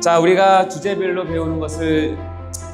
자, 우리가 주제별로 배우는 것을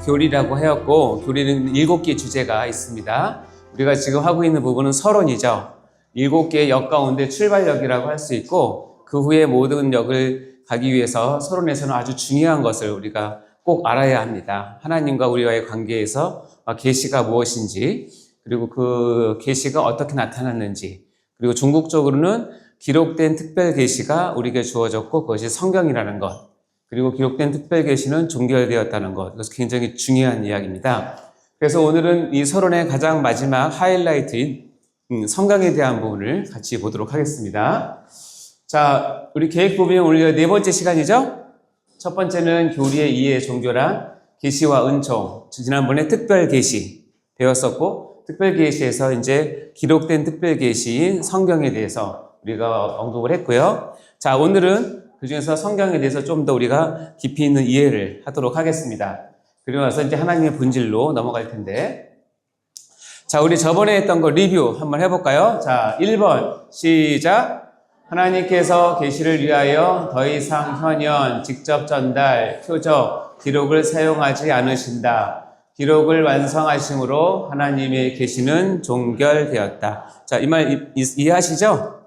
교리라고 하였고, 교리는 7개의 주제가 있습니다. 우리가 지금 하고 있는 부분은 서론이죠. 7개의 역 가운데 출발역이라고 할 수 있고, 그 후에 모든 역을 가기 위해서 서론에서는 아주 중요한 것을 우리가 꼭 알아야 합니다. 하나님과 우리와의 관계에서 계시가 무엇인지, 그리고 그 계시가 어떻게 나타났는지, 그리고 궁극적으로는 기록된 특별 계시가 우리에게 주어졌고 그것이 성경이라는 것, 그리고 기록된 특별 계시는 종결되었다는 것, 이것은 굉장히 중요한 이야기입니다. 그래서 오늘은 이 서론의 가장 마지막 하이라이트인 성경에 대한 부분을 같이 보도록 하겠습니다. 자, 우리 계획 보면 오늘 4번째 시간이죠? 첫 번째는 교리의 이해 종교란 계시와 은총, 지난번에 특별 계시 배웠었고, 특별 계시에서 이제 기록된 특별 계시인 성경에 대해서 우리가 언급을 했고요. 자, 오늘은 그 중에서 성경에 대해서 좀 더 우리가 깊이 있는 이해를 하도록 하겠습니다. 그리고 나서 이제 하나님의 본질로 넘어갈 텐데, 자, 우리 저번에 했던 거 리뷰 한번 해볼까요? 자, 1번 시작. 하나님께서 계시를 위하여 더 이상 현현, 직접 전달, 표적, 기록을 사용하지 않으신다. 기록을 완성하심으로 하나님의 계시는 종결되었다. 자, 이 말 이해하시죠?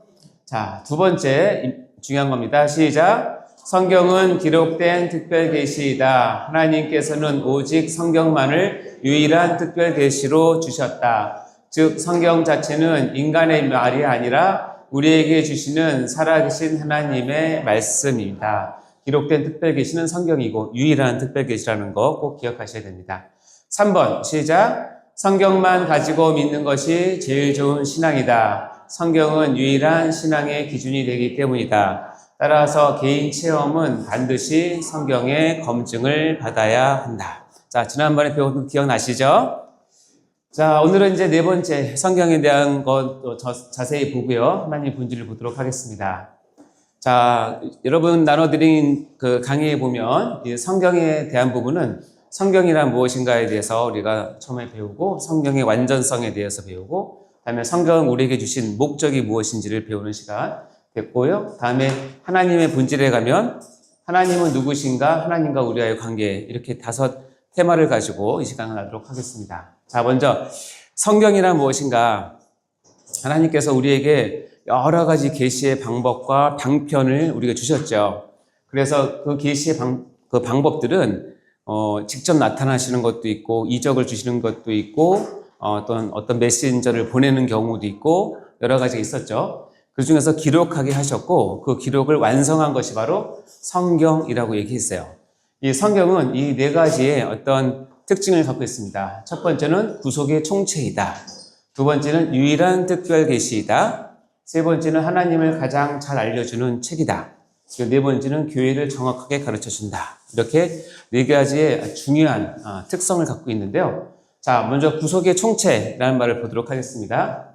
자, 두 번째 중요한 겁니다. 시작. 성경은 기록된 특별 계시이다. 하나님께서는 오직 성경만을 유일한 특별 계시로 주셨다. 즉 성경 자체는 인간의 말이 아니라 우리에게 주시는 살아계신 하나님의 말씀입니다. 기록된 특별 계시는 성경이고 유일한 특별 계시라는 거 꼭 기억하셔야 됩니다. 3번 시작. 성경만 가지고 믿는 것이 제일 좋은 신앙이다. 성경은 유일한 신앙의 기준이 되기 때문이다. 따라서 개인 체험은 반드시 성경의 검증을 받아야 한다. 자, 지난번에 배운 거 기억나시죠? 자, 오늘은 이제 4번째 성경에 대한 것 자세히 보고요. 하나님 본질을 보도록 하겠습니다. 자, 여러분 나눠드린 그 강의에 보면 이 성경에 대한 부분은 성경이란 무엇인가에 대해서 우리가 처음에 배우고, 성경의 완전성에 대해서 배우고, 다음에 성경 우리에게 주신 목적이 무엇인지를 배우는 시간 됐고요. 다음에 하나님의 본질에 가면 하나님은 누구신가, 하나님과 우리와의 관계, 이렇게 5 테마를 가지고 이 시간을 하도록 하겠습니다. 자, 먼저 성경이란 무엇인가. 하나님께서 우리에게 여러 가지 계시의 방법과 방편을 우리가 주셨죠. 그래서 그 계시의 방법들은 직접 나타나시는 것도 있고, 이적을 주시는 것도 있고, 어떤 메신저를 보내는 경우도 있고, 여러 가지가 있었죠. 그 중에서 기록하게 하셨고, 그 기록을 완성한 것이 바로 성경이라고 얘기했어요. 이 성경은 이 4가지의 어떤 특징을 갖고 있습니다. 첫 번째는 구속의 총체이다. 두 번째는 유일한 특별 계시이다. 세 번째는 하나님을 가장 잘 알려주는 책이다. 그리고 4번째는 교회를 정확하게 가르쳐준다. 이렇게 4가지의 중요한 특성을 갖고 있는데요. 자, 먼저 구속의 총체라는 말을 보도록 하겠습니다.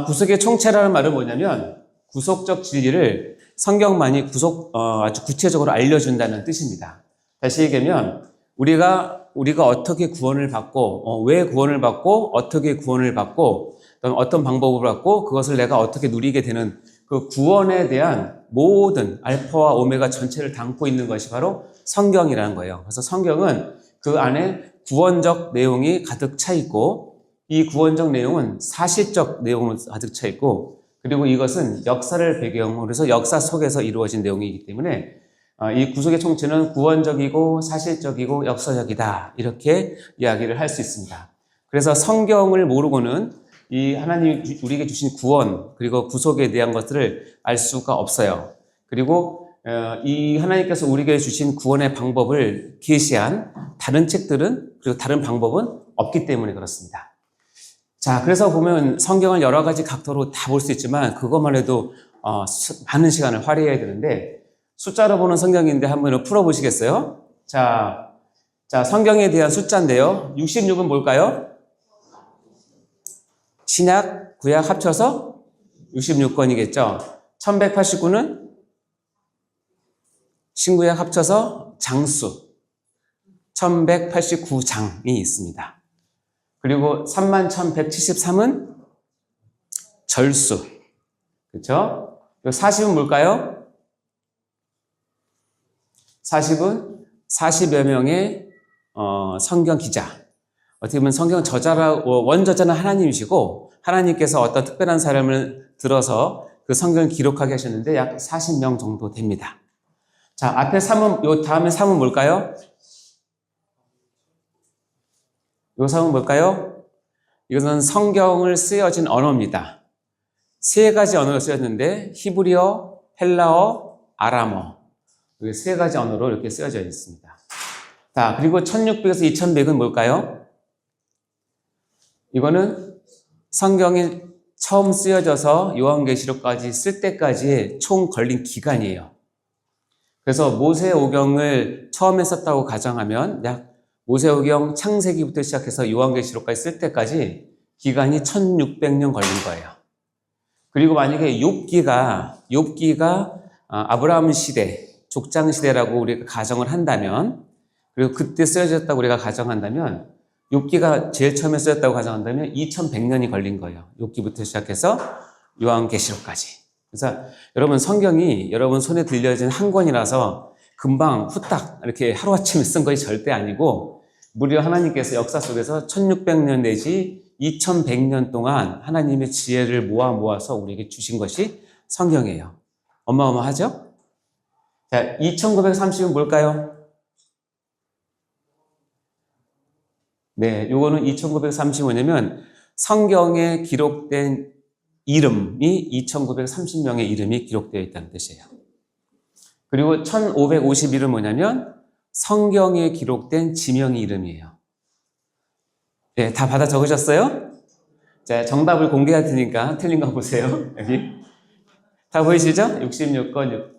구속의 총체라는 말은 뭐냐면 구속적 진리를 성경만이 아주 구체적으로 알려준다는 뜻입니다. 다시 얘기하면 우리가 어떻게 구원을 받고, 왜 구원을 받고, 어떻게 구원을 받고, 어떤 방법을 받고, 그것을 내가 어떻게 누리게 되는 그 구원에 대한 모든 알파와 오메가 전체를 담고 있는 것이 바로 성경이라는 거예요. 그래서 성경은 그 안에 구원적 내용이 가득 차 있고, 이 구원적 내용은 사실적 내용으로 가득 차 있고, 그리고 이것은 역사를 배경으로 해서 역사 속에서 이루어진 내용이기 때문에 이 구속의 총체는 구원적이고 사실적이고 역사적이다, 이렇게 이야기를 할 수 있습니다. 그래서 성경을 모르고는 이 하나님이 우리에게 주신 구원 그리고 구속에 대한 것들을 알 수가 없어요. 그리고 이 하나님께서 우리에게 주신 구원의 방법을 계시한 다른 책들은, 그리고 다른 방법은 없기 때문에 그렇습니다. 자, 그래서 보면 성경을 여러 가지 각도로 다 볼 수 있지만 그것만 해도 많은 시간을 할애해야 되는데, 숫자로 보는 성경인데 한번 풀어보시겠어요? 자, 성경에 대한 숫자인데요. 66은 뭘까요? 신약, 구약 합쳐서 66권이겠죠. 1189는 신구약 합쳐서 장수, 1189장이 있습니다. 그리고 31,173은 절수. 그렇죠? 40은 뭘까요? 40은 40여 명의 성경 기자. 어떻게 보면 성경 원저자는 하나님이시고 하나님께서 어떤 특별한 사람을 들어서 그 성경을 기록하게 하셨는데 약 40명 정도 됩니다. 자, 앞에 3은, 요 다음에 3은 뭘까요? 요 3은 뭘까요? 이것은 성경을 쓰여진 언어입니다. 세 가지 언어가 쓰여졌는데 히브리어, 헬라어, 아람어. 이게 세 가지 언어로 이렇게 쓰여져 있습니다. 자, 그리고 1600에서 2100은 뭘까요? 이거는 성경이 처음 쓰여져서 요한계시록까지 쓸 때까지 총 걸린 기간이에요. 그래서 모세오경을 처음에 썼다고 가정하면 약 모세오경 창세기부터 시작해서 요한계시록까지 쓸 때까지 기간이 1600년 걸린 거예요. 그리고 만약에 욥기가 아브라함 시대, 족장 시대라고 우리가 가정을 한다면, 그리고 그때 쓰여졌다고 우리가 가정한다면, 욥기가 제일 처음에 쓰였다고 가정한다면 2100년이 걸린 거예요. 욥기부터 시작해서 요한계시록까지. 그래서 여러분 성경이 여러분 손에 들려진 한 권이라서 금방 후딱 이렇게 하루아침에 쓴 것이 절대 아니고 무려 하나님께서 역사 속에서 1600년 내지 2100년 동안 하나님의 지혜를 모아서 우리에게 주신 것이 성경이에요. 어마어마하죠? 자, 2930은 뭘까요? 네, 요거는 2930은 뭐냐면 성경에 기록된 이름이 2930명의 이름이 기록되어 있다는 뜻이에요. 그리고 1551은 뭐냐면 성경에 기록된 지명의 이름이에요. 네, 다 받아 적으셨어요? 자, 정답을 공개할 테니까 틀린 거 보세요. 여기. 다 보이시죠? 66건,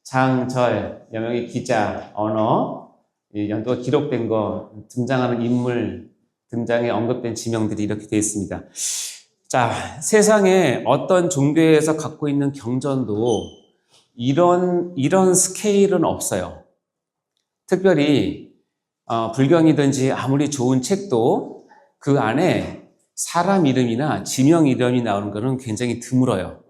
장절, 여명의 기자, 언어, 이 연도가 기록된 거, 등장하는 인물, 등장에 언급된 지명들이 이렇게 되어 있습니다. 자, 세상에 어떤 종교에서 갖고 있는 경전도 이런 스케일은 없어요. 특별히 불경이든지 아무리 좋은 책도 그 안에 사람 이름이나 지명 이름이 나오는 것은 굉장히 드물어요.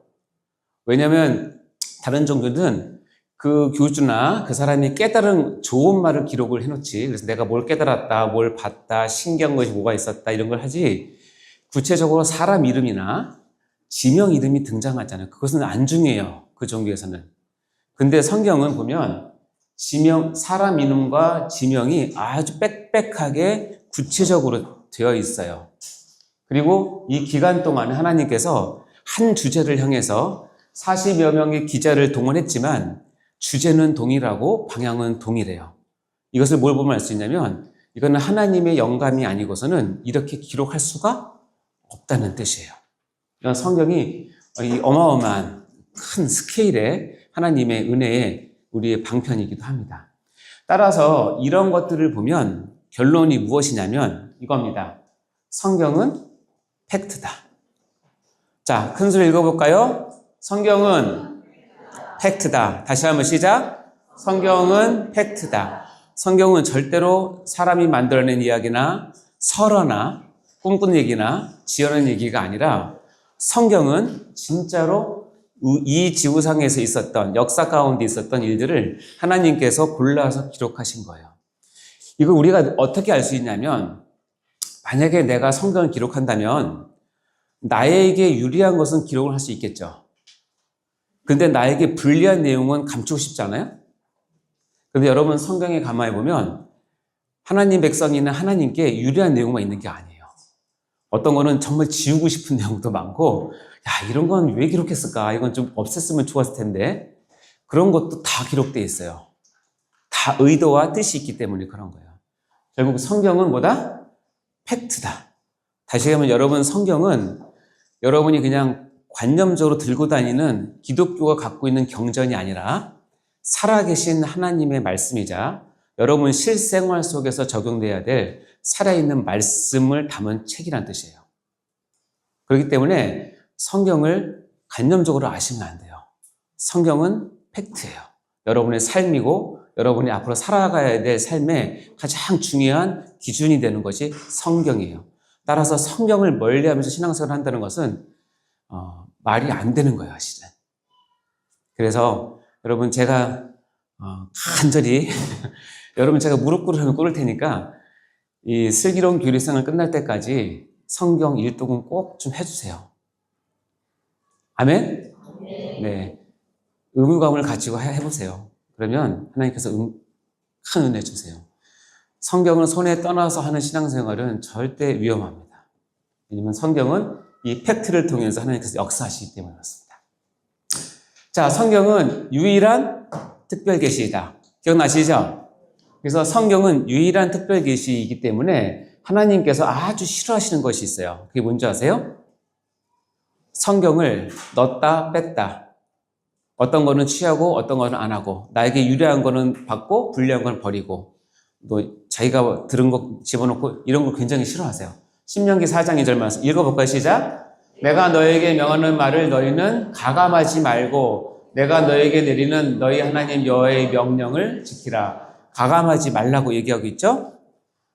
왜냐하면 다른 종교는 그 교주나 그 사람이 깨달은 좋은 말을 기록을 해놓지. 그래서 내가 뭘 깨달았다, 뭘 봤다, 신기한 것이 뭐가 있었다 이런 걸 하지. 구체적으로 사람 이름이나 지명 이름이 등장하잖아요. 그것은 안 중요해요. 그 종교에서는. 근데 성경은 보면 사람 이름과 지명이 아주 빽빽하게 구체적으로 되어 있어요. 그리고 이 기간 동안에 하나님께서 한 주제를 향해서 40여 명의 기자를 동원했지만 주제는 동일하고 방향은 동일해요. 이것을 뭘 보면 알 수 있냐면 이거는 하나님의 영감이 아니고서는 이렇게 기록할 수가 없다는 뜻이에요. 이건 성경이 이 어마어마한 큰 스케일의 하나님의 은혜의 우리의 방편이기도 합니다. 따라서 이런 것들을 보면 결론이 무엇이냐면 이겁니다. 성경은 팩트다. 자, 큰 소리 읽어볼까요? 성경은 팩트다. 다시 한번 시작. 성경은 팩트다. 성경은 절대로 사람이 만들어낸 이야기나 설어나 꿈꾸는 얘기나 지어낸 얘기가 아니라 성경은 진짜로 이 지구상에서 있었던 역사 가운데 있었던 일들을 하나님께서 골라서 기록하신 거예요. 이걸 우리가 어떻게 알 수 있냐면 만약에 내가 성경을 기록한다면 나에게 유리한 것은 기록을 할 수 있겠죠. 근데 나에게 불리한 내용은 감추고 싶지 않아요? 근데 여러분 성경에 가만히 보면 하나님 백성이나 하나님께 유리한 내용만 있는 게 아니에요. 어떤 거는 정말 지우고 싶은 내용도 많고 야 이런 건 왜 기록했을까? 이건 좀 없앴으면 좋았을 텐데 그런 것도 다 기록되어 있어요. 다 의도와 뜻이 있기 때문에 그런 거예요. 결국 성경은 뭐다? 팩트다. 다시 하면 여러분 성경은 여러분이 그냥 관념적으로 들고 다니는 기독교가 갖고 있는 경전이 아니라 살아계신 하나님의 말씀이자 여러분 실생활 속에서 적용돼야 될 살아있는 말씀을 담은 책이란 뜻이에요. 그렇기 때문에 성경을 관념적으로 아시면 안 돼요. 성경은 팩트예요. 여러분의 삶이고 여러분이 앞으로 살아가야 될 삶의 가장 중요한 기준이 되는 것이 성경이에요. 따라서 성경을 멀리하면서 신앙생활을 한다는 것은 말이 안 되는 거예요, 사실은. 그래서 여러분 제가 간절히 여러분 제가 무릎 꿇으면 꿇을 테니까 이 슬기로운 교리생활 끝날 때까지 성경 일독은 꼭 좀 해주세요. 아멘? 네. 의무감을 가지고 해보세요. 그러면 하나님께서 큰 은혜 주세요. 성경을 손에 떠나서 하는 신앙생활은 절대 위험합니다. 왜냐하면 성경은 이 팩트를 통해서 하나님께서 역사하시기 때문에 그렇습니다. 자, 성경은 유일한 특별 계시이다. 기억나시죠? 그래서 성경은 유일한 특별 계시이기 때문에 하나님께서 아주 싫어하시는 것이 있어요. 그게 뭔지 아세요? 성경을 넣었다 뺐다. 어떤 거는 취하고 어떤 거는 안 하고, 나에게 유리한 거는 받고 불리한 건 버리고, 또 자기가 들은 거 집어넣고 이런 거 굉장히 싫어하세요. 신명기 4장 2절 말씀 읽어볼까요? 시작. 내가 너에게 명하는 말을 너희는 가감하지 말고 내가 너에게 내리는 너희 하나님 여호와의 명령을 지키라. 가감하지 말라고 얘기하고 있죠.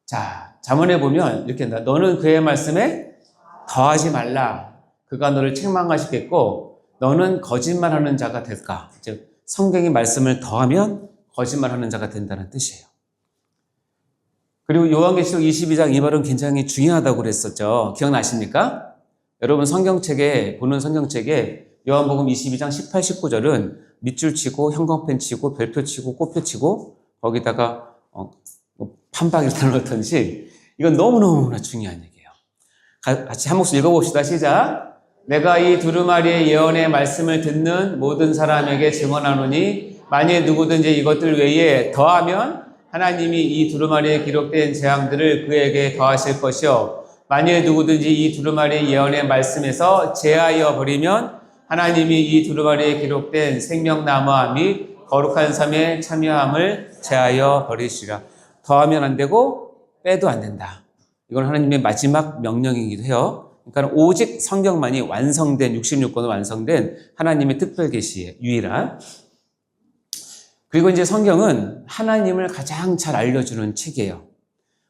자, 잠언에 보면 이렇게 너는 그의 말씀에 더하지 말라. 그가 너를 책망하시겠고 너는 거짓말하는 자가 될까? 즉 성경의 말씀을 더하면 거짓말하는 자가 된다는 뜻이에요. 그리고 요한계시록 22장 이 말은 굉장히 중요하다고 그랬었죠. 기억나십니까? 여러분 성경책에 보는 성경책에 요한복음 22장 18, 19절은 밑줄 치고 형광펜 치고 별표 치고 꽃표 치고 거기다가 판박이를 넣던지 이건 너무너무나 중요한 얘기예요. 같이 한 목소리 읽어봅시다. 시작. 내가 이 두루마리의 예언의 말씀을 듣는 모든 사람에게 증언하노니 만일 누구든지 이것들 외에 더하면 하나님이 이 두루마리에 기록된 재앙들을 그에게 더하실 것이요 만일 누구든지 이 두루마리 예언의 말씀에서 제하여 버리면 하나님이 이 두루마리에 기록된 생명나무와 및 거룩한 삶의 참여함을 제하여 버리시라. 더하면 안 되고 빼도 안 된다. 이건 하나님의 마지막 명령이기도 해요. 그러니까 오직 성경만이 완성된 66권으로 완성된 하나님의 특별 계시예요. 유일한. 그리고 이제 성경은 하나님을 가장 잘 알려주는 책이에요.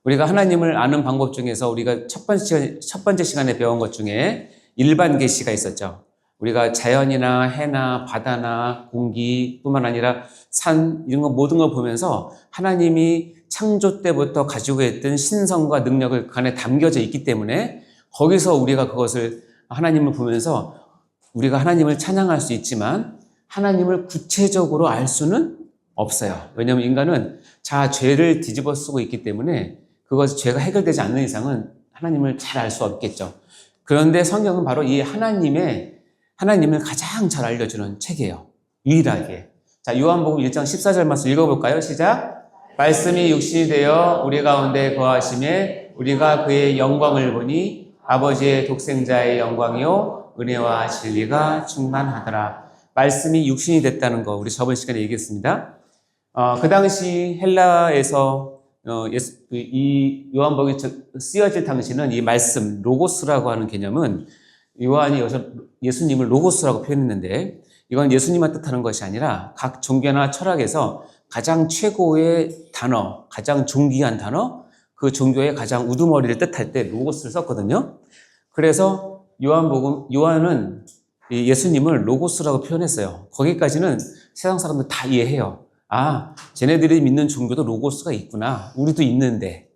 우리가 하나님을 아는 방법 중에서 우리가 첫 번째 시간에 배운 것 중에 일반 계시가 있었죠. 우리가 자연이나 해나 바다나 공기뿐만 아니라 산 이런 거 모든 걸 보면서 하나님이 창조 때부터 가지고 있던 신성과 능력을 그 안에 담겨져 있기 때문에 거기서 우리가 그것을 하나님을 보면서 우리가 하나님을 찬양할 수 있지만 하나님을 구체적으로 알 수는 없어요. 왜냐하면 인간은 자아 죄를 뒤집어 쓰고 있기 때문에 그것이 죄가 해결되지 않는 이상은 하나님을 잘 알 수 없겠죠. 그런데 성경은 바로 이 하나님을 가장 잘 알려주는 책이에요. 유일하게. 자, 요한복음 1장 14절 말씀 읽어볼까요? 시작. 말씀이 육신이 되어 우리 가운데 거하심에 우리가 그의 영광을 보니 아버지의 독생자의 영광이요 은혜와 진리가 충만하더라. 말씀이 육신이 됐다는 거 우리 저번 시간에 얘기했습니다. 그 당시 헬라에서 이 요한복음이 쓰여질 당시는 이 말씀 로고스라고 하는 개념은 요한이 여기서 예수님을 로고스라고 표현했는데 이건 예수님만 뜻하는 것이 아니라 각 종교나 철학에서 가장 최고의 단어, 가장 존귀한 단어, 그 종교의 가장 우두머리를 뜻할 때 로고스를 썼거든요. 그래서 요한은 예수님을 로고스라고 표현했어요. 거기까지는 세상 사람들 다 이해해요. 아, 쟤네들이 믿는 종교도 로고스가 있구나. 우리도 있는데.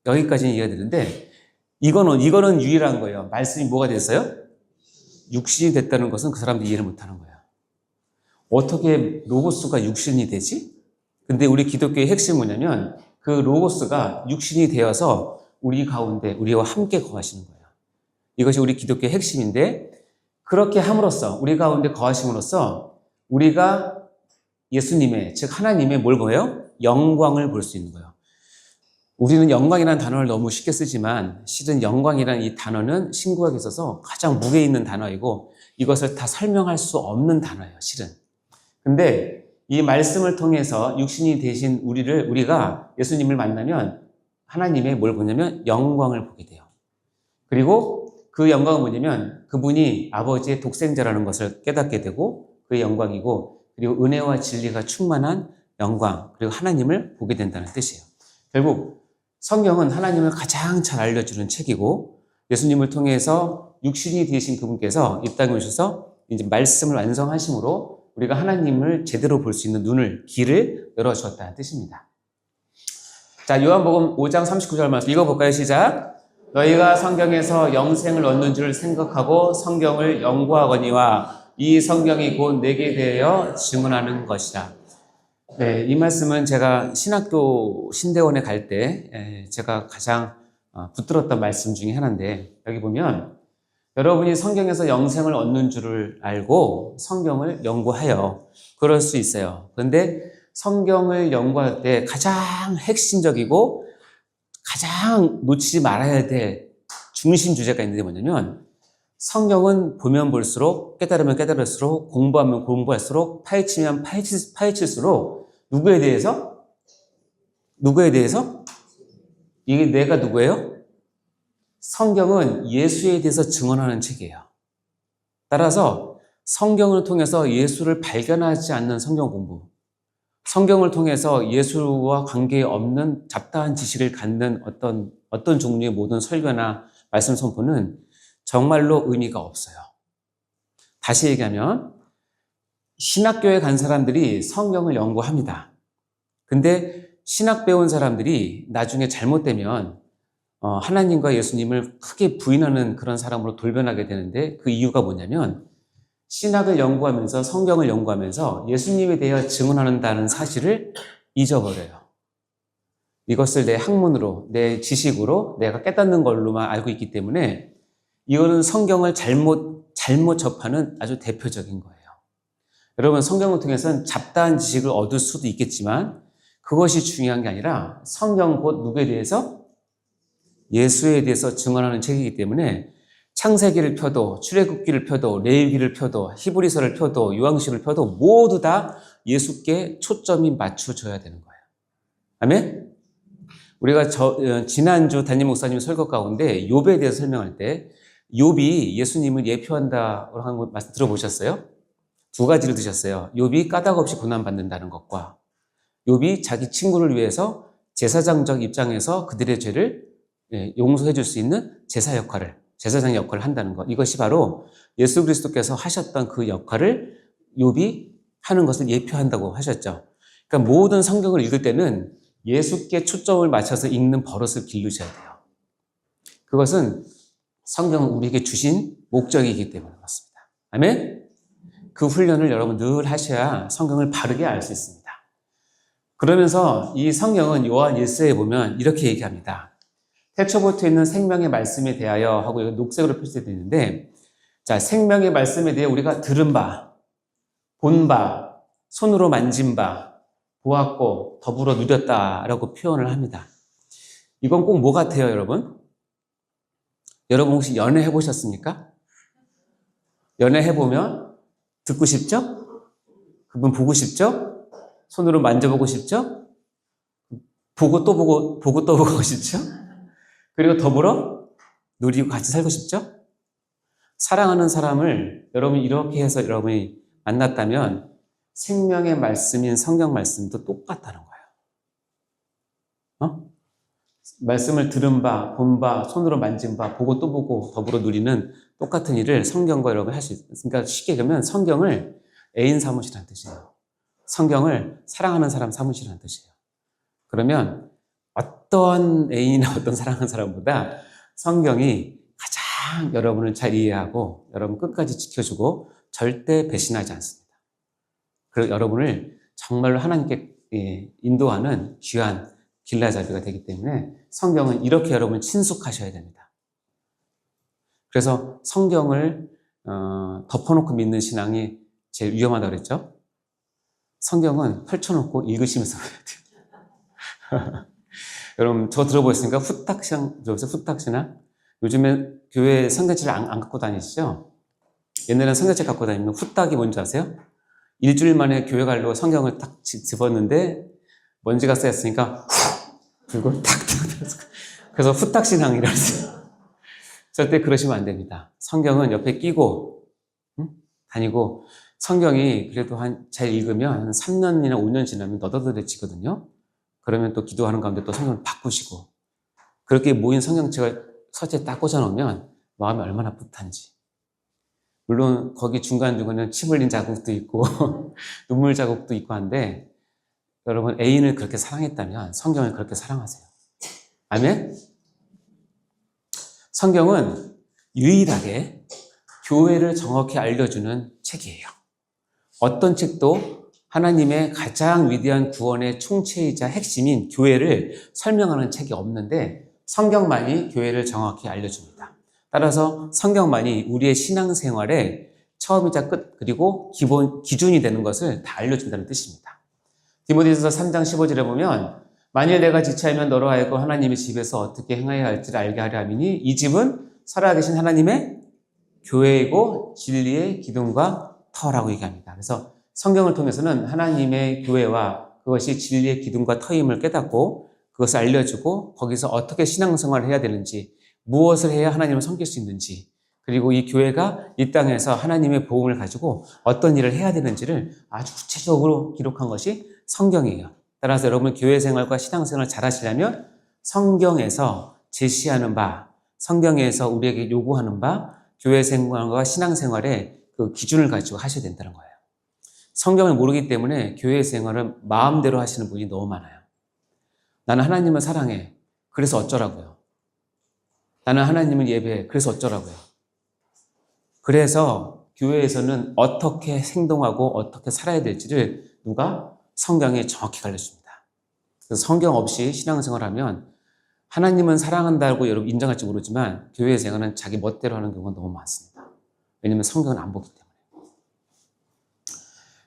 여기까지는 이해가 되는데 이거는 유일한 거예요. 말씀이 뭐가 됐어요? 육신이 됐다는 것은 그 사람들이 이해를 못하는 거예요. 어떻게 로고스가 육신이 되지? 근데 우리 기독교의 핵심은 뭐냐면 그 로고스가 육신이 되어서 우리 가운데 우리와 함께 거하시는 거예요. 이것이 우리 기독교의 핵심인데 그렇게 함으로써 우리 가운데 거하심으로써 우리가 예수님의 즉 하나님의 뭘 보여요? 영광을 볼 수 있는 거예요. 우리는 영광이라는 단어를 너무 쉽게 쓰지만 실은 영광이라는 이 단어는 신구약에 있어서 가장 무게 있는 단어이고 이것을 다 설명할 수 없는 단어예요. 실은. 근데 이 말씀을 통해서 육신이 되신 우리가 예수님을 만나면 하나님의 뭘 보냐면 영광을 보게 돼요. 그리고 그 영광은 뭐냐면 그분이 아버지의 독생자라는 것을 깨닫게 되고 그의 영광이고 그리고 은혜와 진리가 충만한 영광 그리고 하나님을 보게 된다는 뜻이에요. 결국 성경은 하나님을 가장 잘 알려주는 책이고 예수님을 통해서 육신이 되신 그분께서 이 땅에 오셔서 이제 말씀을 완성하심으로 우리가 하나님을 제대로 볼 수 있는 눈을, 귀를 열어주었다는 뜻입니다. 자, 요한복음 5장 39절 말씀 읽어볼까요? 시작. 너희가 성경에서 영생을 얻는 줄 생각하고 성경을 연구하거니와 이 성경이 곧 내게 대하여 증언하는 것이라. 네, 이 말씀은 제가 신학교 신대원에 갈 때 제가 가장 붙들었던 말씀 중에 하나인데, 여기 보면 여러분이 성경에서 영생을 얻는 줄을 알고 성경을 연구하여 그럴 수 있어요. 그런데 성경을 연구할 때 가장 핵심적이고 가장 놓치지 말아야 될 중심 주제가 있는데 뭐냐면, 성경은 보면 볼수록, 깨달으면 깨달을수록, 공부하면 공부할수록, 파헤치면 파헤칠수록 누구에 대해서? 누구에 대해서? 이게 내가 누구예요? 성경은 예수에 대해서 증언하는 책이에요. 따라서 성경을 통해서 예수를 발견하지 않는 성경 공부, 성경을 통해서 예수와 관계없는 잡다한 지식을 갖는 어떤 종류의 모든 설교나 말씀 선포는 정말로 의미가 없어요. 다시 얘기하면 신학교에 간 사람들이 성경을 연구합니다. 근데 신학 배운 사람들이 나중에 잘못되면 하나님과 예수님을 크게 부인하는 그런 사람으로 돌변하게 되는데, 그 이유가 뭐냐면 신학을 연구하면서 성경을 연구하면서 예수님에 대해 증언한다는 사실을 잊어버려요. 이것을 내 학문으로, 내 지식으로 내가 깨닫는 걸로만 알고 있기 때문에 이거는 성경을 잘못 접하는 아주 대표적인 거예요. 여러분, 성경을 통해서는 잡다한 지식을 얻을 수도 있겠지만 그것이 중요한 게 아니라 성경 곧 누구에 대해서? 예수에 대해서 증언하는 책이기 때문에 창세기를 펴도 출애굽기를 펴도 레위기를 펴도 히브리서를 펴도 요한계시를 펴도 모두 다 예수께 초점이 맞춰져야 되는 거예요. 아멘? 우리가 지난주 담임 목사님 설교 가운데 욥에 대해서 설명할 때 욥이 예수님을 예표한다고 하는 거 말씀 들어보셨어요? 두 가지를 드셨어요. 욥이 까닭 없이 고난받는다는 것과 욥이 자기 친구를 위해서 제사장적 입장에서 그들의 죄를 용서해 줄 수 있는 제사장의 역할을 한다는 것. 이것이 바로 예수 그리스도께서 하셨던 그 역할을 욥이 하는 것을 예표한다고 하셨죠. 그러니까 모든 성경을 읽을 때는 예수께 초점을 맞춰서 읽는 버릇을 기르셔야 돼요. 그것은 성경은 우리에게 주신 목적이기 때문에 그렇습니다. 아멘? 그 훈련을 여러분 늘 하셔야 성경을 바르게 알 수 있습니다. 그러면서 이 성경은 요한 1서에 보면 이렇게 얘기합니다. 태초부터 있는 생명의 말씀에 대하여 하고 여기 녹색으로 표시되어 있는데, 자, 생명의 말씀에 대해 우리가 들은 바, 본 바, 손으로 만진 바, 보았고 더불어 누렸다라고 표현을 합니다. 이건 꼭 뭐 같아요, 여러분? 여러분 혹시 연애해 보셨습니까? 연애해 보면 듣고 싶죠? 그분 보고 싶죠? 손으로 만져보고 싶죠? 보고 또 보고 싶죠? 그리고 더불어 누리고 같이 살고 싶죠? 사랑하는 사람을 여러분이 이렇게 해서 여러분이 만났다면 생명의 말씀인 성경 말씀도 똑같다는 거예요. 말씀을 들은 바, 본 바, 손으로 만진 바, 보고 또 보고 더불어 누리는 똑같은 일을 성경과 여러분 할 수 있어요. 그러니까 쉽게 얘기하면 성경을 애인 삼으시라는 뜻이에요. 성경을 사랑하는 사람 삼으시라는 뜻이에요. 그러면 어떤 애인이나 어떤 사랑하는 사람보다 성경이 가장 여러분을 잘 이해하고 여러분 끝까지 지켜주고 절대 배신하지 않습니다. 그리고 여러분을 정말로 하나님께 인도하는 귀한 길라잡이가 되기 때문에 성경은 이렇게 여러분 친숙하셔야 됩니다. 그래서 성경을 덮어놓고 믿는 신앙이 제일 위험하다고 그랬죠? 성경은 펼쳐놓고 읽으시면서 해야 돼요. 여러분 저 들어보셨습니까? 후딱신앙 들어보세요? 후딱신앙? 요즘에 교회 성경책을 안 갖고 다니시죠? 옛날에는 성경책 갖고 다니면 후딱이 뭔지 아세요? 일주일 만에 교회 가려고 성경을 딱 집었는데 먼지가 쌓였으니까 불고 탁탁 그래서 후딱신앙이라고 했어요. 절대 그러시면 안 됩니다. 성경은 옆에 끼고 다니고, 성경이 그래도 잘 읽으면 한 3년이나 5년 지나면 너덜너덜해지거든요. 그러면 또 기도하는 가운데 또 성경을 바꾸시고, 그렇게 모인 성경책을 서재에 딱 꽂아놓으면 마음이 얼마나 뿌듯한지. 물론 거기 중간중간에 침 흘린 자국도 있고 눈물 자국도 있고 한데 여러분 애인을 그렇게 사랑했다면 성경을 그렇게 사랑하세요. 아멘? 성경은 유일하게 교회를 정확히 알려주는 책이에요. 어떤 책도 하나님의 가장 위대한 구원의 총체이자 핵심인 교회를 설명하는 책이 없는데 성경만이 교회를 정확히 알려줍니다. 따라서 성경만이 우리의 신앙생활의 처음이자 끝 그리고 기준이 되는 것을 다 알려준다는 뜻입니다. 디모데전서 3장 15절에 보면 만일 내가 지체하면 너로 하여금 하나님의 집에서 어떻게 행해야 할지를 알게 하려 함이니 이 집은 살아계신 하나님의 교회이고 진리의 기둥과 터라고 얘기합니다. 그래서 성경을 통해서는 하나님의 교회와 그것이 진리의 기둥과 터임을 깨닫고 그것을 알려주고 거기서 어떻게 신앙생활을 해야 되는지 무엇을 해야 하나님을 섬길 수 있는지 그리고 이 교회가 이 땅에서 하나님의 복음을 가지고 어떤 일을 해야 되는지를 아주 구체적으로 기록한 것이 성경이에요. 따라서 여러분 교회 생활과 신앙생활을 잘 하시려면 성경에서 제시하는 바, 성경에서 우리에게 요구하는 바, 교회 생활과 신앙생활의 그 기준을 가지고 하셔야 된다는 거예요. 성경을 모르기 때문에 교회 생활을 마음대로 하시는 분이 너무 많아요. 나는 하나님을 사랑해. 그래서 어쩌라고요. 나는 하나님을 예배해. 그래서 어쩌라고요. 그래서 교회에서는 어떻게 행동하고 어떻게 살아야 될지를 누가? 성경에 정확히 가르쳐줍니다. 그래서 성경 없이 신앙생활하면 하나님은 사랑한다고 여러분 인정할지 모르지만 교회 생활은 자기 멋대로 하는 경우가 너무 많습니다. 왜냐하면 성경은 안 보기 때문에.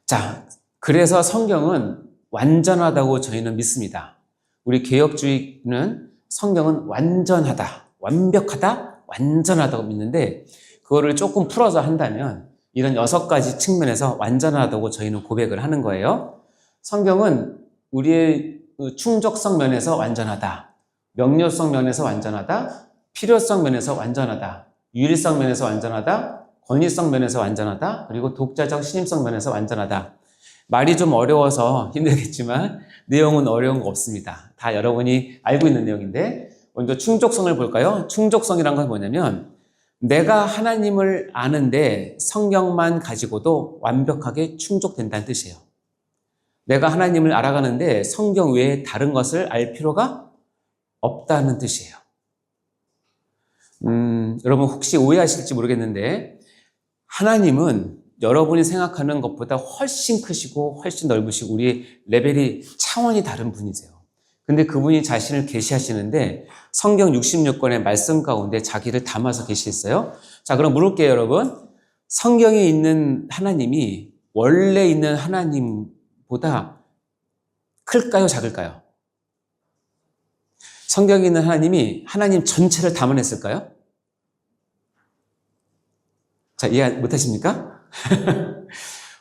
자, 그래서 성경은 완전하다고 저희는 믿습니다. 우리 개혁주의는 성경은 완전하다, 완벽하다, 완전하다고 믿는데 그거를 조금 풀어서 한다면 이런 6가지 측면에서 완전하다고 저희는 고백을 하는 거예요. 성경은 우리의 충족성 면에서 완전하다, 명료성 면에서 완전하다, 필요성 면에서 완전하다, 유일성 면에서 완전하다, 권위성 면에서 완전하다, 그리고 독자적 신임성 면에서 완전하다. 말이 좀 어려워서 힘들겠지만 내용은 어려운 거 없습니다. 다 여러분이 알고 있는 내용인데 먼저 충족성을 볼까요? 충족성이란 건 뭐냐면 내가 하나님을 아는데 성경만 가지고도 완벽하게 충족된다는 뜻이에요. 내가 하나님을 알아가는데 성경 외에 다른 것을 알 필요가 없다는 뜻이에요. 여러분 혹시 오해하실지 모르겠는데 하나님은 여러분이 생각하는 것보다 훨씬 크시고 훨씬 넓으시고 우리의 레벨이 차원이 다른 분이세요. 근데 그분이 자신을 계시하시는데 성경 66권의 말씀 가운데 자기를 담아서 계시했어요. 자, 그럼 물을게요, 여러분. 성경에 있는 하나님이 원래 있는 하나님보다 클까요, 작을까요? 성경에 있는 하나님이 하나님 전체를 담아냈을까요? 자, 이해 못하십니까?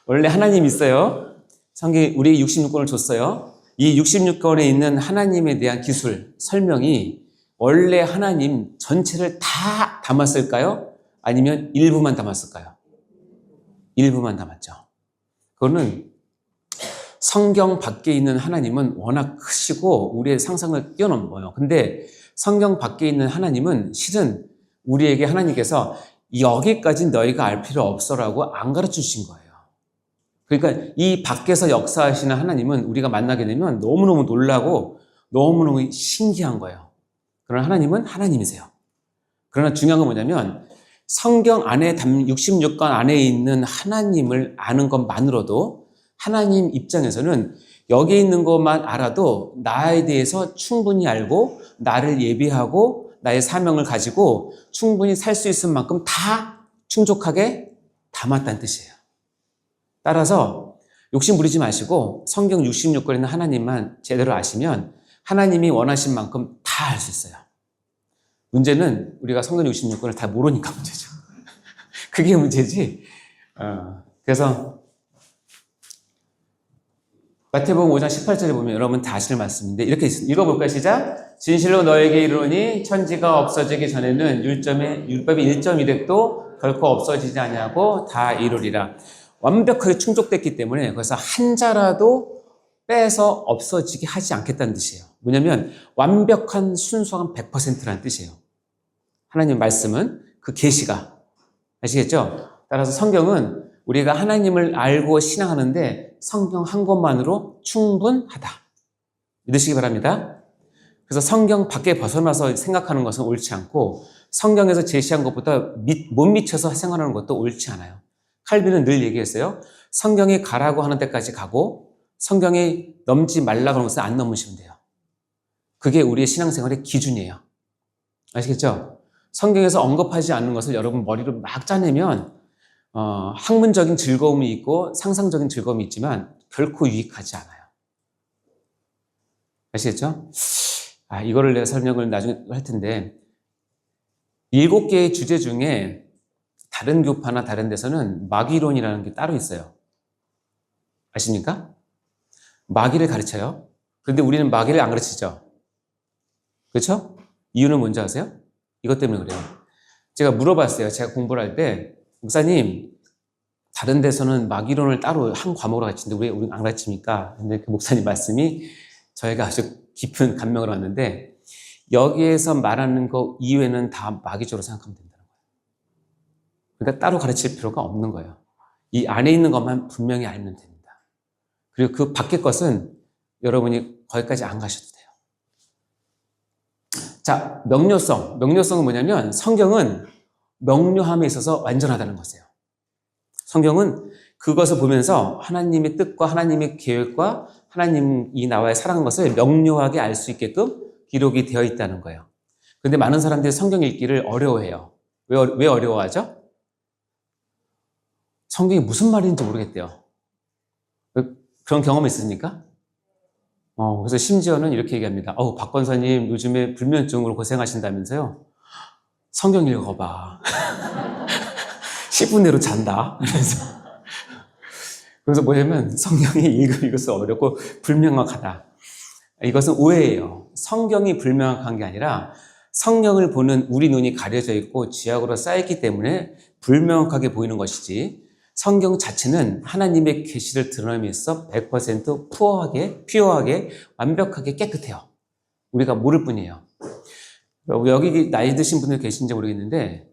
원래 하나님 있어요. 성경이 우리 66권을 줬어요. 이 66권에 있는 하나님에 대한 기술, 설명이 원래 하나님 전체를 다 담았을까요? 아니면 일부만 담았을까요? 일부만 담았죠. 그거는 성경 밖에 있는 하나님은 워낙 크시고 우리의 상상을 뛰어넘어요. 근데 성경 밖에 있는 하나님은 실은 우리에게 하나님께서 여기까지 너희가 알 필요 없어라고 안 가르쳐 주신 거예요. 그러니까 이 밖에서 역사하시는 하나님은 우리가 만나게 되면 너무너무 놀라고 너무너무 신기한 거예요. 그러나 하나님은 하나님이세요. 그러나 중요한 건 뭐냐면 성경 안에 66권 안에 있는 하나님을 아는 것만으로도 하나님 입장에서는 여기 있는 것만 알아도 나에 대해서 충분히 알고 나를 예비하고 나의 사명을 가지고 충분히 살 수 있을 만큼 다 충족하게 담았다는 뜻이에요. 따라서 욕심 부리지 마시고 성경 66권에 있는 하나님만 제대로 아시면 하나님이 원하신 만큼 다 알 수 있어요. 문제는 우리가 성경 66권을 다 모르니까 문제죠. 그게 문제지. 그래서 마태복음 5장 18절에 보면 여러분 다 아실 말씀인데 이렇게 읽어볼까요? 시작. 진실로 너에게 이르노니 천지가 없어지기 전에는 율법이 1.1획도 결코 없어지지 아니하고 다 이루리라. 완벽하게 충족됐기 때문에 그래서 한 자라도 빼서 없어지게 하지 않겠다는 뜻이에요. 뭐냐면 완벽한 순수한 100%라는 뜻이에요. 하나님 말씀은 그 계시가 아시겠죠? 따라서 성경은 우리가 하나님을 알고 신앙하는데 성경 한 권만으로 충분하다. 믿으시기 바랍니다. 그래서 성경 밖에 벗어나서 생각하는 것은 옳지 않고 성경에서 제시한 것보다 못 미쳐서 생각하는 것도 옳지 않아요. 칼빈은 늘 얘기했어요. 성경이 가라고 하는 데까지 가고 성경이 넘지 말라고 하는 것은 안 넘으시면 돼요. 그게 우리의 신앙생활의 기준이에요. 아시겠죠? 성경에서 언급하지 않는 것을 여러분 머리로 막 짜내면 학문적인 즐거움이 있고 상상적인 즐거움이 있지만 결코 유익하지 않아요. 아시겠죠? 이거를 내가 설명을 나중에 할 텐데 7개의 주제 중에 다른 교파나 다른 데서는 마귀론이라는 게 따로 있어요. 아십니까? 마귀를 가르쳐요. 그런데 우리는 마귀를 안 가르치죠. 그렇죠? 이유는 뭔지 아세요? 이것 때문에 그래요. 제가 물어봤어요. 제가 공부를 할 때 목사님 다른 데서는 마귀론을 따로 한 과목으로 가르치는데 왜 우리는 안 가르칩니까? 근데 그 목사님 말씀이 저희가 아주 깊은 감명을 얻는데 여기에서 말하는 거 이외에는 다 마귀적으로 생각하면 된다는 거예요. 그러니까 따로 가르칠 필요가 없는 거예요. 이 안에 있는 것만 분명히 알면 됩니다. 그리고 그 밖의 것은 여러분이 거기까지 안 가셔도 돼요. 자, 명료성. 명료성은 뭐냐면 성경은 명료함에 있어서 완전하다는 것이에요. 성경은 그것을 보면서 하나님의 뜻과 하나님의 계획과 하나님이 나와의 사랑한 것을 명료하게 알 수 있게끔 기록이 되어 있다는 거예요. 그런데 많은 사람들이 성경 읽기를 어려워해요. 왜 어려워하죠? 성경이 무슨 말인지 모르겠대요. 그런 경험 있으십니까? 그래서 심지어는 이렇게 얘기합니다. 박 권사님 요즘에 불면증으로 고생하신다면서요? 성경 읽어봐. 10분 내로 잔다. 그래서 뭐냐면 성경이 읽어서 어렵고 불명확하다. 이것은 오해예요. 성경이 불명확한 게 아니라 성경을 보는 우리 눈이 가려져 있고 지약으로 쌓였기 때문에 불명확하게 보이는 것이지 성경 자체는 하나님의 계시를 드러내면서 100% 퓨어하게 완벽하게 깨끗해요. 우리가 모를 뿐이에요. 여기 나이 드신 분들 계신지 모르겠는데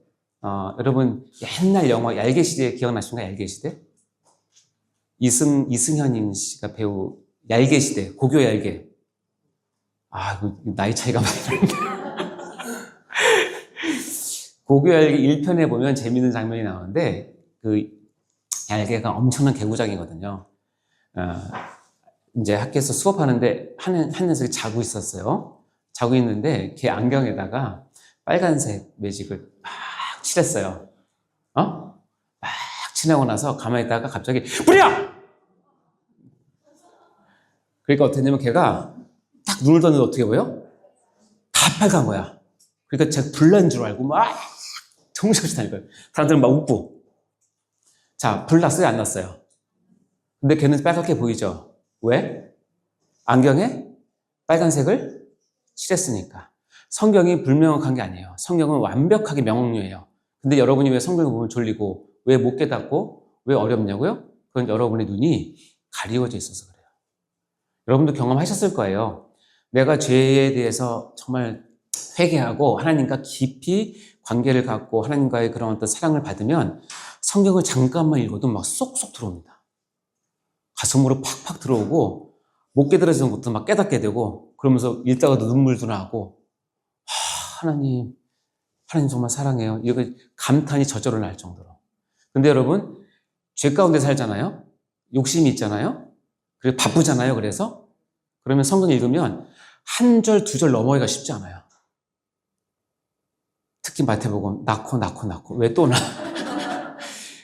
여러분 옛날 영화 얄개시대 기억나십니까? 얄개시대? 이승현 씨가 배우 얄개시대, 고교 얄개. 나이 차이가 많이 나는데. 고교 얄개 1편에 보면 재밌는 장면이 나오는데 그 얄개가 엄청난 개구장이거든요. 이제 학교에서 수업하는데 한 녀석이 자고 있었어요. 자고 있는데 걔 안경에다가 빨간색 매직을 막 칠했어요. 막 칠하고 나서 가만히 있다가 갑자기 불이야! 그러니까 어떻게 되냐면 걔가 딱 눈을 떴는데 어떻게 보여? 다 빨간 거야. 그러니까 제가 불난 줄 알고 막 정신없이 다니고요. 사람들은 막 웃고. 자, 불 났어요? 안 났어요? 근데 걔는 빨갛게 보이죠? 왜? 안경에 빨간색을 칠했으니까. 성경이 불명확한 게 아니에요. 성경은 완벽하게 명료해요. 근데 여러분이 왜 성경을 보면 졸리고 왜 못 깨닫고 왜 어렵냐고요? 그건 여러분의 눈이 가리워져 있어서 그래요. 여러분도 경험하셨을 거예요. 내가 죄에 대해서 정말 회개하고 하나님과 깊이 관계를 갖고 하나님과의 그런 어떤 사랑을 받으면 성경을 잠깐만 읽어도 막 쏙쏙 들어옵니다. 가슴으로 팍팍 들어오고 못 깨달아지는 것도 막 깨닫게 되고 그러면서 읽다가도 눈물도 나고 하나님 정말 사랑해요. 이거 감탄이 저절로 날 정도로. 근데 여러분 죄 가운데 살잖아요. 욕심이 있잖아요. 그리고 바쁘잖아요. 그러면 성경 읽으면 한 절, 두 절 넘어가기가 쉽지 않아요. 특히 마태복음 낳고 왜 또 나?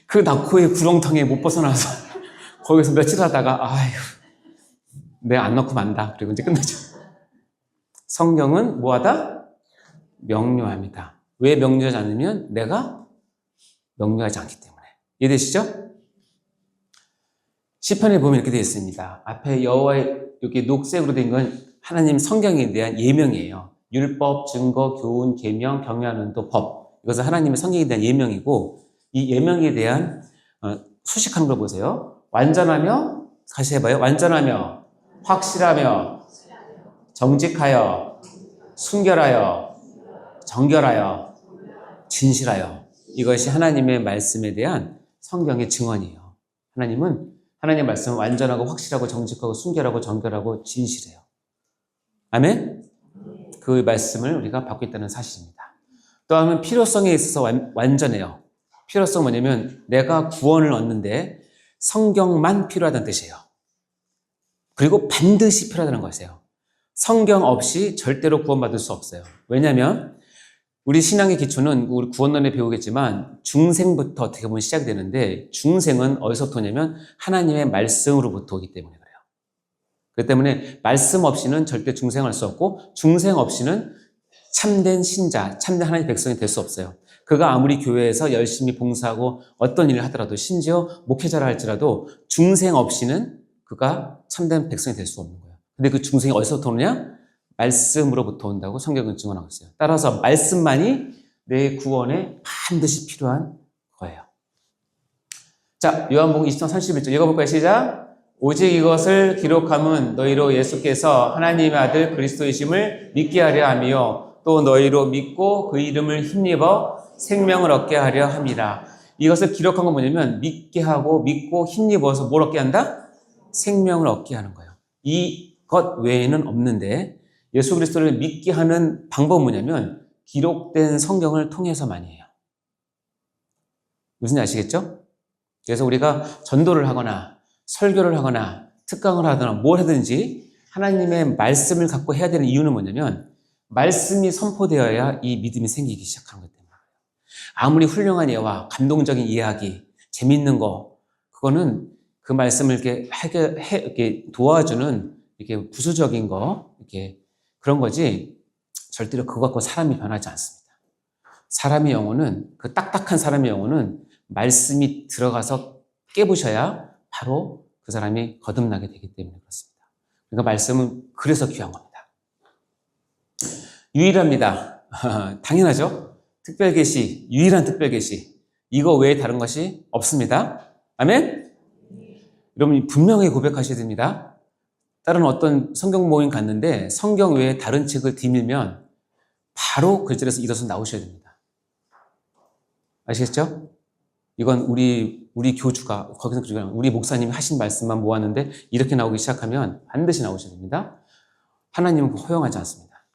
그 낳고의 구렁텅이에 못 벗어나서 거기서 며칠 하다가 내가 안 넣고 만다. 그리고 이제 끝나죠. 성경은 뭐하다? 명료합니다. 왜 명료하지 않으면 내가 명료하지 않기 때문에. 이해되시죠? 시편에 보면 이렇게 되어 있습니다. 앞에 여호와의 이렇게 녹색으로 된 건 하나님 성경에 대한 예명이에요. 율법, 증거, 교훈, 계명, 경외하는 도 법. 이것은 하나님의 성경에 대한 예명이고 이 예명에 대한 수식하는 걸 보세요. 완전하며 다시 해봐요. 완전하며 확실하며 정직하여 순결하여 정결하여 진실하여 이것이 하나님의 말씀에 대한 성경의 증언이에요. 하나님의 말씀은 완전하고 확실하고 정직하고 순결하고 정결하고 진실해요. 아멘? 그 말씀을 우리가 받고 있다는 사실입니다. 또 하면 필요성에 있어서 완전해요. 필요성 뭐냐면 내가 구원을 얻는데 성경만 필요하다는 뜻이에요. 그리고 반드시 필요하다는 것이에요. 성경 없이 절대로 구원받을 수 없어요. 왜냐하면 우리 신앙의 기초는 우리 구원론에 배우겠지만 중생부터 어떻게 보면 시작이 되는데 중생은 어디서부터 오냐면 하나님의 말씀으로부터 오기 때문에 그래요. 그렇기 때문에 말씀 없이는 절대 중생할 수 없고 중생 없이는 참된 신자, 참된 하나님의 백성이 될 수 없어요. 그가 아무리 교회에서 열심히 봉사하고 어떤 일을 하더라도 심지어 목회자라 할지라도 중생 없이는 그가 참된 백성이 될 수 없는 거예요. 근데 그 중생이 어디서부터 오느냐? 말씀으로부터 온다고 성경은 증언하고 있어요. 따라서 말씀만이 내 구원에 반드시 필요한 거예요. 자, 요한복음 20장 31절 읽어볼까요? 시작! 오직 이것을 기록함은 너희로 예수께서 하나님의 아들 그리스도이심을 믿게 하려 함이요 또 너희로 믿고 그 이름을 힘입어 생명을 얻게 하려 함이라. 이것을 기록한 건 뭐냐면 믿게 하고 믿고 힘입어서 뭘 얻게 한다? 생명을 얻게 하는 거예요. 이것 외에는 없는데 예수 그리스도를 믿게 하는 방법은 뭐냐면 기록된 성경을 통해서만이 해요. 무슨 아시겠죠? 그래서 우리가 전도를 하거나 설교를 하거나 특강을 하거나 뭘 하든지 하나님의 말씀을 갖고 해야 되는 이유는 뭐냐면 말씀이 선포되어야 이 믿음이 생기기 시작하는 것 때문에. 아무리 훌륭한 예와 감동적인 이야기, 재밌는 거, 그거는 그 말씀을 이렇게 도와주는 이렇게 부수적인 거, 이렇게 그런 거지, 절대로 그거 갖고 사람이 변하지 않습니다. 사람의 영혼은, 그 딱딱한 사람의 영혼은 말씀이 들어가서 깨부셔야 바로 그 사람이 거듭나게 되기 때문에 그렇습니다. 그러니까 말씀은 그래서 귀한 겁니다. 유일합니다. 당연하죠? 특별계시, 유일한 특별계시. 이거 외에 다른 것이 없습니다. 아멘? 여러분이 분명히 고백하셔야 됩니다. 다른 어떤 성경 모임 갔는데 성경 외에 다른 책을 뒤밀면 바로 그 자리에서 일어서 나오셔야 됩니다. 아시겠죠? 이건 우리 교주가, 거기서 교주가 우리 목사님이 하신 말씀만 모았는데 이렇게 나오기 시작하면 반드시 나오셔야 됩니다. 하나님은 허용하지 않습니다.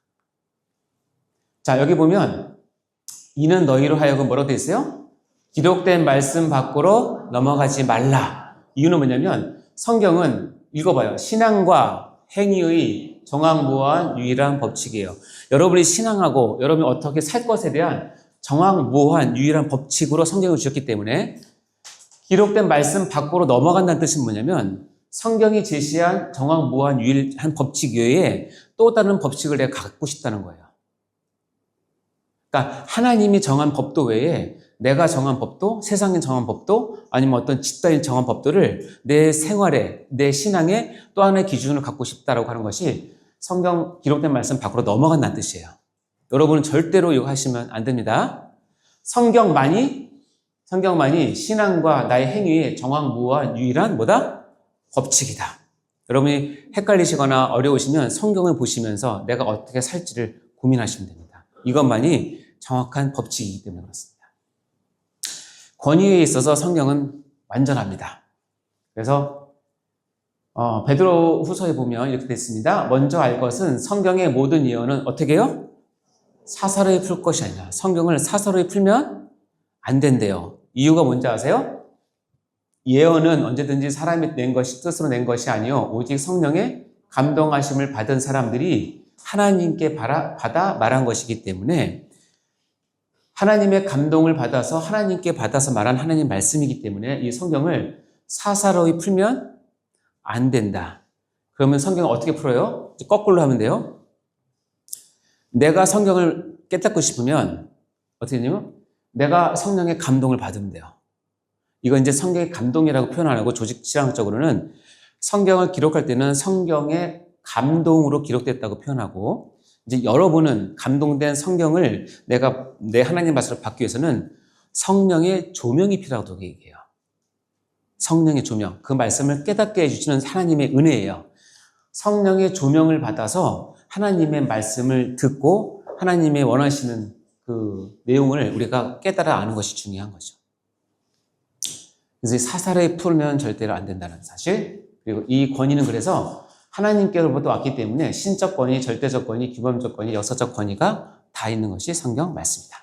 자, 여기 보면 이는 너희로 하여금 뭐라고 되어 있어요? 기록된 말씀 밖으로 넘어가지 말라. 이유는 뭐냐면 성경은 읽어봐요. 신앙과 행위의 정황무한 유일한 법칙이에요. 여러분이 신앙하고 여러분이 어떻게 살 것에 대한 정황무한 유일한 법칙으로 성경을 주셨기 때문에 기록된 말씀 밖으로 넘어간다는 뜻은 뭐냐면 성경이 제시한 정황무한 유일한 법칙 외에 또 다른 법칙을 내가 갖고 싶다는 거예요. 그러니까 하나님이 정한 법도 외에 내가 정한 법도, 세상에 정한 법도, 아니면 어떤 집단이 정한 법도를 내 생활에, 내 신앙에 또 하나의 기준을 갖고 싶다라고 하는 것이 성경 기록된 말씀 밖으로 넘어간다는 뜻이에요. 여러분은 절대로 이거 하시면 안 됩니다. 성경만이 신앙과 나의 행위의 정황무한 유일한 뭐다? 법칙이다. 여러분이 헷갈리시거나 어려우시면 성경을 보시면서 내가 어떻게 살지를 고민하시면 됩니다. 이것만이 정확한 법칙이기 때문에 그렇습니다. 권위에 있어서 성경은 완전합니다. 그래서 베드로 후서에 보면 이렇게 됐습니다. 먼저 알 것은 성경의 모든 예언은 어떻게 해요? 사사로이 풀 것이 아니라 성경을 사사로이 풀면 안 된대요. 이유가 뭔지 아세요? 예언은 언제든지 사람이 낸 것이 뜻으로 낸 것이 아니요 오직 성령의 감동하심을 받은 사람들이 하나님께 받아 말한 것이기 때문에 하나님의 감동을 받아서 하나님께 받아서 말한 하나님 말씀이기 때문에 이 성경을 사사로이 풀면 안 된다. 그러면 성경을 어떻게 풀어요? 거꾸로 하면 돼요. 내가 성경을 깨닫고 싶으면 어떻게 되냐면 내가 성령의 감동을 받으면 돼요. 이건 이제 성경의 감동이라고 표현 안 하고 조직시장적으로는 성경을 기록할 때는 성경의 감동으로 기록됐다고 표현하고 이제 여러분은 감동된 성경을 내가 내 하나님 말씀을 받기 위해서는 성령의 조명이 필요하다고 얘기해요. 성령의 조명. 그 말씀을 깨닫게 해주시는 하나님의 은혜예요. 성령의 조명을 받아서 하나님의 말씀을 듣고 하나님의 원하시는 그 내용을 우리가 깨달아 아는 것이 중요한 거죠. 그래서 이 사사를 풀면 절대로 안 된다는 사실. 그리고 이 권위는 그래서 하나님께로부터 왔기 때문에 신적 권위, 절대적 권위, 규범적 권위, 역사적 권위가 다 있는 것이 성경 말씀이다.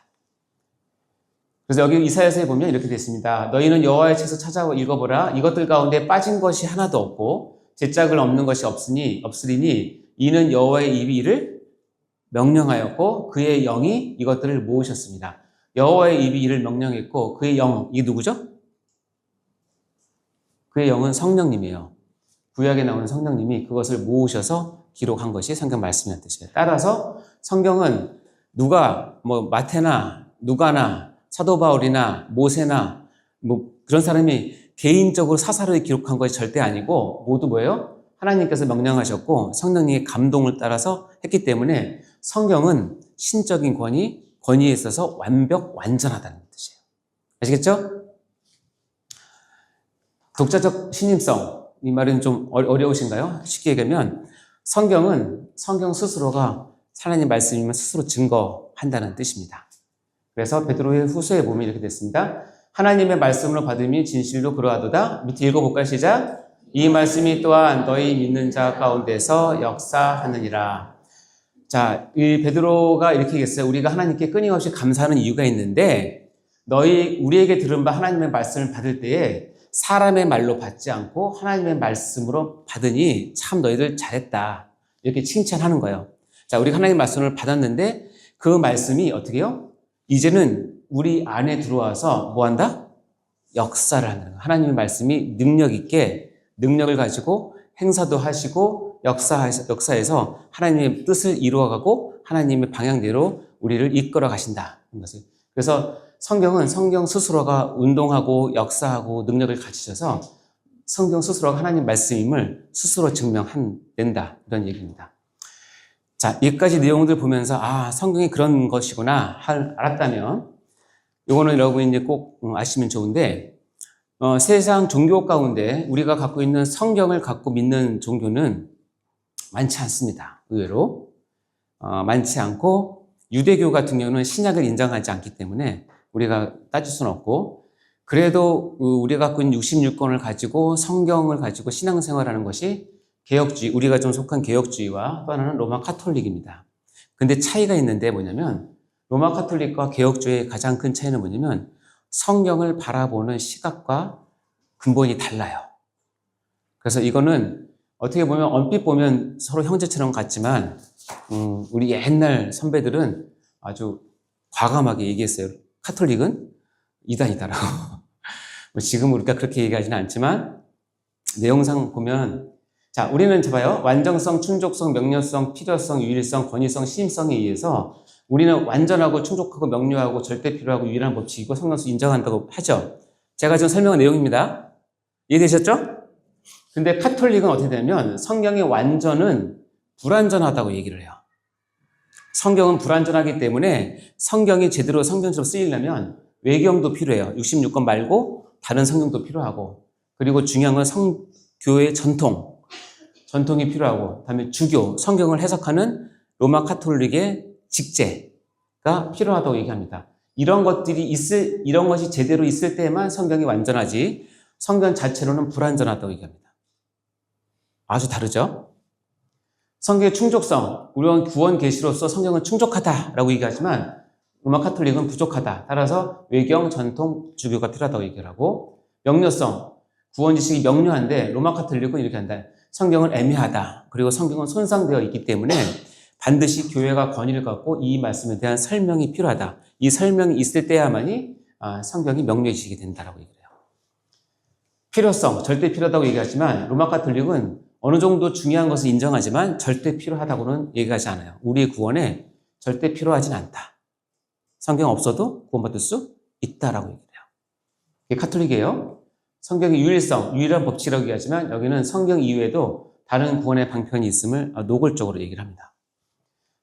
그래서 여기 이사야서에 보면 이렇게 됐습니다. 너희는 여호와의 책에서 찾아 읽어보라. 이것들 가운데 빠진 것이 하나도 없고 제짝을 없는 것이 없으리니 이는 여호와의 입이 이를 명령하였고 그의 영이 이것들을 모으셨습니다. 여호와의 입이 이를 명령했고 그의 영, 이게 누구죠? 그의 영은 성령님이에요. 구약에 나오는 성령님이 그것을 모으셔서 기록한 것이 성경 말씀이라는 뜻이에요. 따라서 성경은 누가 마태나 누가나 사도 바울이나 모세나 그런 사람이 개인적으로 사사를 기록한 것이 절대 아니고 모두 뭐예요? 하나님께서 명령하셨고 성령님의 감동을 따라서 했기 때문에 성경은 신적인 권위에 있어서 완전하다는 뜻이에요. 아시겠죠? 독자적 신임성, 이 말은 좀 어려우신가요? 쉽게 얘기하면 성경 스스로가 하나님 말씀이면 스스로 증거한다는 뜻입니다. 그래서 베드로의 후서에 보면 이렇게 됐습니다. 하나님의 말씀으로 받음이 진실로 그러하도다. 밑에 읽어볼까요? 시작. 이 말씀이 또한 너희 믿는 자 가운데서 역사하느니라. 자, 이 베드로가 이렇게 얘기했어요. 우리가 하나님께 끊임없이 감사하는 이유가 있는데 우리에게 들은 바 하나님의 말씀을 받을 때에 사람의 말로 받지 않고 하나님의 말씀으로 받으니 참 너희들 잘했다. 이렇게 칭찬하는 거예요. 자, 우리가 하나님의 말씀을 받았는데 그 말씀이 어떻게 해요? 이제는 우리 안에 들어와서 뭐 한다? 역사를 하는 거예요. 하나님의 말씀이 능력 있게 능력을 가지고 행사도 하시고 역사에서 하나님의 뜻을 이루어가고 하나님의 방향대로 우리를 이끌어 가신다. 그래서 성경은 성경 스스로가 운동하고 역사하고 능력을 가지셔서 성경 스스로가 하나님 말씀임을 스스로 증명한다. 이런 얘기입니다. 자, 여기까지 내용들 보면서 성경이 그런 것이구나 알았다면 이거는 여러분이 이제 꼭 아시면 좋은데 세상 종교 가운데 우리가 갖고 있는 성경을 갖고 믿는 종교는 많지 않습니다. 의외로 많지 않고 유대교 같은 경우는 신약을 인정하지 않기 때문에 우리가 따질 수는 없고 그래도 우리가 갖고 있는 66권을 가지고 성경을 가지고 신앙생활하는 것이 개혁주의, 우리가 좀 속한 개혁주의와 또 하나는 로마 카톨릭입니다. 근데 차이가 있는데 뭐냐면 로마 카톨릭과 개혁주의의 가장 큰 차이는 뭐냐면 성경을 바라보는 시각과 근본이 달라요. 그래서 이거는 어떻게 보면 얼핏 보면 서로 형제처럼 같지만 우리 옛날 선배들은 아주 과감하게 얘기했어요. 카톨릭은 이단이다라고. 지금 우리가 그렇게 얘기하지는 않지만 내용상 보면 자, 우리는 봐요. 완전성, 충족성, 명료성, 필요성, 유일성, 권위성, 신임성에 의해서 우리는 완전하고 충족하고 명료하고 절대 필요하고 유일한 법칙이고 성경에서 인정한다고 하죠. 제가 지금 설명한 내용입니다. 이해되셨죠? 근데 카톨릭은 어떻게 되냐면 성경의 완전은 불완전하다고 얘기를 해요. 성경은 불완전하기 때문에 성경이 제대로 성경처럼 쓰이려면 외경도 필요해요. 66권 말고 다른 성경도 필요하고 그리고 중요한 건 교회의 전통이 필요하고 그다음에 주교, 성경을 해석하는 로마 카톨릭의 직제가 필요하다고 얘기합니다. 이런 것이 제대로 있을 때만 성경이 완전하지 성경 자체로는 불완전하다고 얘기합니다. 아주 다르죠? 성경의 충족성, 우리는 구원 계시로서 성경은 충족하다라고 얘기하지만 로마 카톨릭은 부족하다. 따라서 외경, 전통, 주교가 필요하다고 얘기하고 명료성, 구원 지식이 명료한데 로마 카톨릭은 이렇게 한다. 성경은 애매하다. 그리고 성경은 손상되어 있기 때문에 반드시 교회가 권위를 갖고 이 말씀에 대한 설명이 필요하다. 이 설명이 있을 때야만이 성경이 명료해지게 된다라고 얘기해요. 필요성, 절대 필요하다고 얘기하지만 로마 카톨릭은 어느 정도 중요한 것을 인정하지만 절대 필요하다고는 얘기하지 않아요. 우리의 구원에 절대 필요하진 않다. 성경 없어도 구원받을 수 있다라고 얘기해요. 이게 카톨릭이에요. 성경의 유일한 법칙이라고 얘기하지만 여기는 성경 이외에도 다른 구원의 방편이 있음을 노골적으로 얘기를 합니다.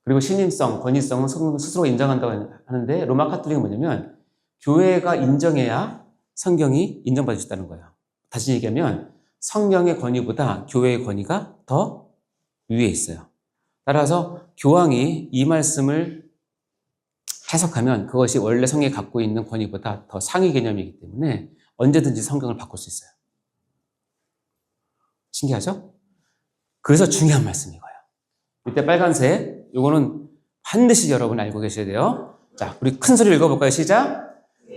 그리고 신임성, 권위성은 성경 스스로 인정한다고 하는데 로마 카톨릭은 뭐냐면 교회가 인정해야 성경이 인정받을 수 있다는 거예요. 다시 얘기하면 성경의 권위보다 교회의 권위가 더 위에 있어요. 따라서 교황이 이 말씀을 해석하면 그것이 원래 성경이 갖고 있는 권위보다 더 상위 개념이기 때문에 언제든지 성경을 바꿀 수 있어요. 신기하죠? 그래서 중요한 말씀인 거예요. 이때 빨간색, 요거는 반드시 여러분 알고 계셔야 돼요. 자, 우리 큰 소리로 읽어볼까요? 시작!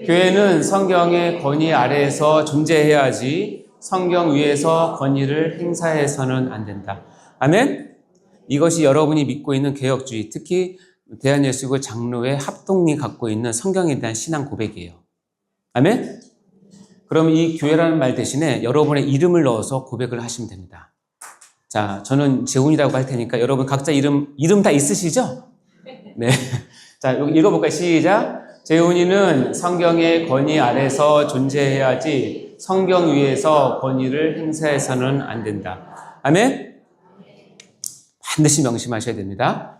교회는 성경의 권위 아래에서 존재해야지 성경 위에서 권위를 행사해서는 안 된다. 아멘? 이것이 여러분이 믿고 있는 개혁주의, 특히 대한예수교 장로의 합동이 갖고 있는 성경에 대한 신앙 고백이에요. 아멘? 그럼 이 교회라는 말 대신에 여러분의 이름을 넣어서 고백을 하시면 됩니다. 자, 저는 재훈이라고 할 테니까 여러분 각자 이름 다 있으시죠? 네. 자, 여기 읽어볼까요? 시작. 재훈이는 성경의 권위 아래서 존재해야지 성경 위에서 권위를 행사해서는 안 된다. 아멘? 반드시 명심하셔야 됩니다.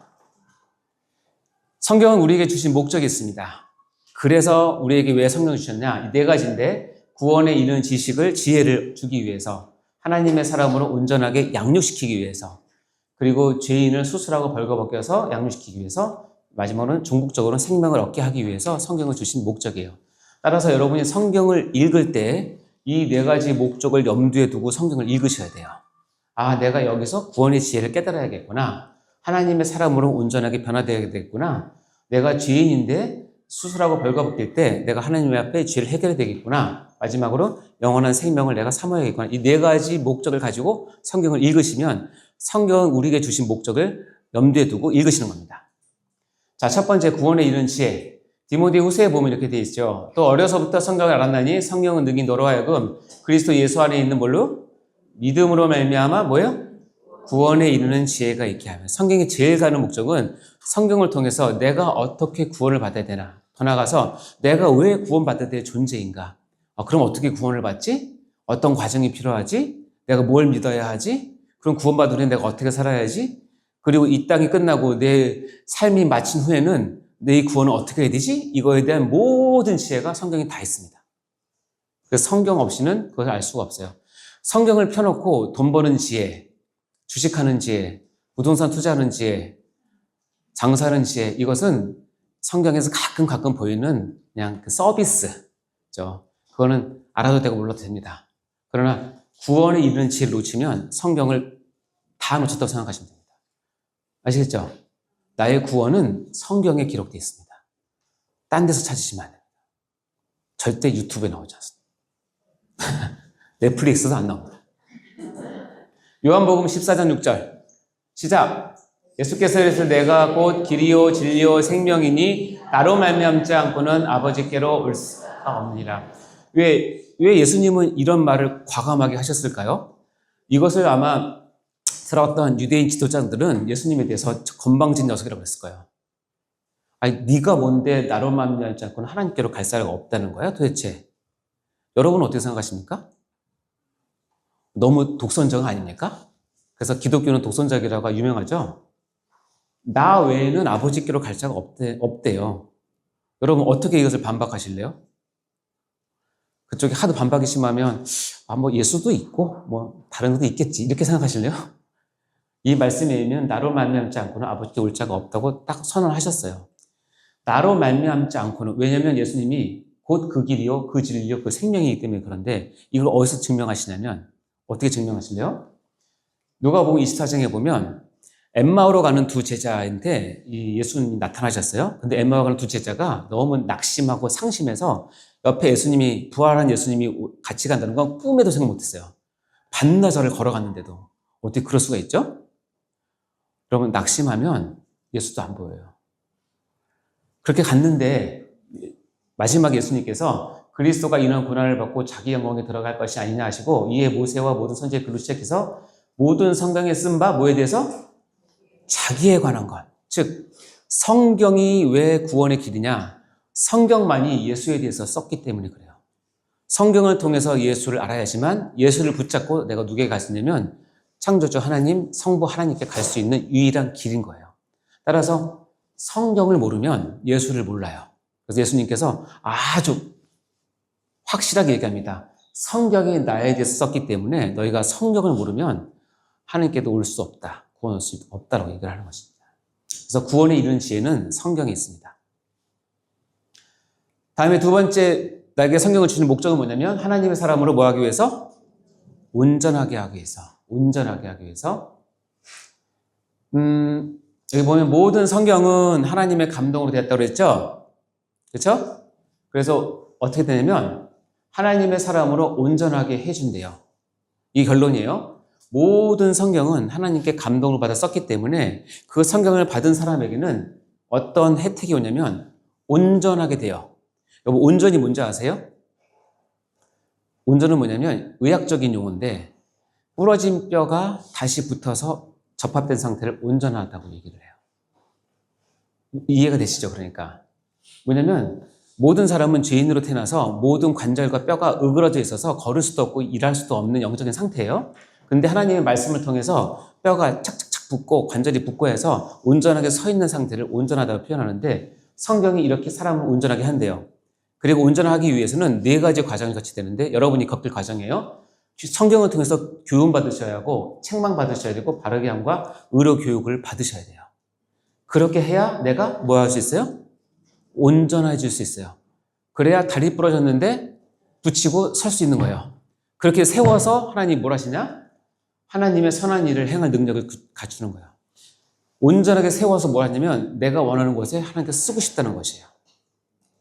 성경은 우리에게 주신 목적이 있습니다. 그래서 우리에게 왜 성경을 주셨냐? 이 네 가지인데 구원에 이르는 지식을, 지혜를 주기 위해서, 하나님의 사람으로 온전하게 양육시키기 위해서, 그리고 죄인을 수술하고 벌거벗겨서 양육시키기 위해서, 마지막으로는 종국적으로는 생명을 얻게 하기 위해서 성경을 주신 목적이에요. 따라서 여러분이 성경을 읽을 때 이 네 가지 목적을 염두에 두고 성경을 읽으셔야 돼요. 아, 내가 여기서 구원의 지혜를 깨달아야겠구나. 하나님의 사람으로 온전하게 변화되어야겠구나. 내가 죄인인데 수술하고 벌거벗길 때 내가 하나님 앞에 죄를 해결해야 되겠구나. 마지막으로 영원한 생명을 내가 삼아야겠구나. 이 네 가지 목적을 가지고 성경을 읽으시면 성경은 우리에게 주신 목적을 염두에 두고 읽으시는 겁니다. 자, 첫 번째 구원에 이른 지혜. 디모데 후서에 보면 이렇게 되어 있죠. 또 어려서부터 성경을 알았나니 성경은 능히 너로 하여금 그리스도 예수 안에 있는 뭘로? 믿음으로 말미암아 뭐예요? 구원에 이르는 지혜가 있게 하면. 성경의 제일 가는 목적은 성경을 통해서 내가 어떻게 구원을 받아야 되나. 더 나아가서 내가 왜 구원받아야 될 존재인가. 그럼 어떻게 구원을 받지? 어떤 과정이 필요하지? 내가 뭘 믿어야 하지? 그럼 구원받으려면 내가 어떻게 살아야지? 그리고 이 땅이 끝나고 내 삶이 마친 후에는 내 구원은 어떻게 해야 되지? 이거에 대한 모든 지혜가 성경에 다 있습니다. 그래서 성경 없이는 그것을 알 수가 없어요. 성경을 펴놓고 돈 버는 지혜, 주식하는 지혜, 부동산 투자하는 지혜, 장사하는 지혜, 이것은 성경에서 가끔 보이는 그냥 그 서비스죠. 그거는 알아도 되고 몰라도 됩니다. 그러나 구원에 이르는 지혜를 놓치면 성경을 다 놓쳤다고 생각하시면 됩니다. 아시겠죠? 나의 구원은 성경에 기록되어 있습니다. 딴 데서 찾으시면 안 됩니다. 절대 유튜브에 나오지 않습니다. 넷플릭스도 안 나옵니다. 요한복음 14장 6절 시작. 예수께서 이르시되 내가 곧 길이요 진리요 생명이니 나로 말미암지 않고는 아버지께로 올 수가 없느니라. 왜 예수님은 이런 말을 과감하게 하셨을까요? 이것을 아마 들었던 유대인 지도자들은 예수님에 대해서 건방진 녀석이라고 했을 거예요. 아니, 네가 뭔데 나로 말미암지 않고는 하나님께로 갈 사람이 없다는 거야 도대체? 여러분은 어떻게 생각하십니까? 너무 독선적 아닙니까? 그래서 기독교는 독선적이라고 유명하죠? 나 외에는 아버지께로 갈 자가 없대요. 여러분 어떻게 이것을 반박하실래요? 그쪽이 하도 반박이 심하면 뭐 예수도 있고 뭐 다른 것도 있겠지 이렇게 생각하실래요? 이 말씀에 의하면 나로 말미암지 않고는 아버지께 올 자가 없다고 딱 선언하셨어요. 나로 말미암지 않고는, 왜냐하면 예수님이 곧 그 길이요 그 진리요 그 생명이기 때문에. 그런데 이걸 어디서 증명하시냐면 어떻게 증명하실래요? 누가복음 24장에 보면 엠마오로 가는 두 제자인데 예수님이 나타나셨어요. 근데 엠마오로 가는 두 제자가 너무 낙심하고 상심해서 옆에 예수님이, 부활한 예수님이 같이 간다는 건 꿈에도 생각 못했어요. 반나절을 걸어갔는데도 어떻게 그럴 수가 있죠? 여러분 낙심하면 예수도 안 보여요. 그렇게 갔는데 마지막에 예수님께서 그리스도가 이런 고난을 받고 자기 영광에 들어갈 것이 아니냐 하시고, 이에 모세와 모든 선지의 글로 시작해서 모든 성경에 쓴 바 뭐에 대해서? 자기에 관한 것. 즉 성경이 왜 구원의 길이냐? 성경만이 예수에 대해서 썼기 때문에 그래요. 성경을 통해서 예수를 알아야지만 예수를 붙잡고 내가 누구에게 갈 수 있냐면 창조주 하나님, 성부 하나님께 갈 수 있는 유일한 길인 거예요. 따라서 성경을 모르면 예수를 몰라요. 그래서 예수님께서 아주 확실하게 얘기합니다. 성경이 나에 대해서 썼기 때문에 너희가 성경을 모르면 하나님께도 올 수 없다. 구원할 수 없다라고 얘기를 하는 것입니다. 그래서 구원에 이르는 지혜는 성경에 있습니다. 다음에 두 번째 나에게 성경을 주는 목적은 뭐냐면 하나님의 사람으로 뭐 하기 위해서? 온전하게 하기 위해서. 온전하게 하기 위해서. 여기 보면 모든 성경은 하나님의 감동으로 되었다고 그랬죠? 그렇죠? 그래서 어떻게 되냐면 하나님의 사람으로 온전하게 해준대요. 이 결론이에요. 모든 성경은 하나님께 감동을 받아 썼기 때문에 그 성경을 받은 사람에게는 어떤 혜택이 오냐면 온전하게 돼요. 여러분, 온전이 뭔지 아세요? 온전은 뭐냐면 의학적인 용어인데 부러진 뼈가 다시 붙어서 접합된 상태를 온전하다고 얘기를 해요. 이해가 되시죠? 그러니까 뭐냐면 모든 사람은 죄인으로 태어나서 모든 관절과 뼈가 으그러져 있어서 걸을 수도 없고 일할 수도 없는 영적인 상태예요. 근데 하나님의 말씀을 통해서 뼈가 착착착 붙고 관절이 붙고 해서 온전하게 서 있는 상태를 온전하다고 표현하는데 성경이 이렇게 사람을 온전하게 한대요. 그리고 온전하기 위해서는 4가지 과정이 같이 되는데 여러분이 겪을 과정이에요. 성경을 통해서 교훈 받으셔야 하고 책망 받으셔야 되고 바르게 함과 의로 교육을 받으셔야 돼요. 그렇게 해야 내가 뭐 할 수 있어요? 온전해질 수 있어요. 그래야 다리 부러졌는데 붙이고 설 수 있는 거예요. 그렇게 세워서 하나님이 뭘 하시냐? 하나님의 선한 일을 행할 능력을 갖추는 거예요. 온전하게 세워서 뭘 하냐면 내가 원하는 곳에 하나님께 쓰고 싶다는 것이에요.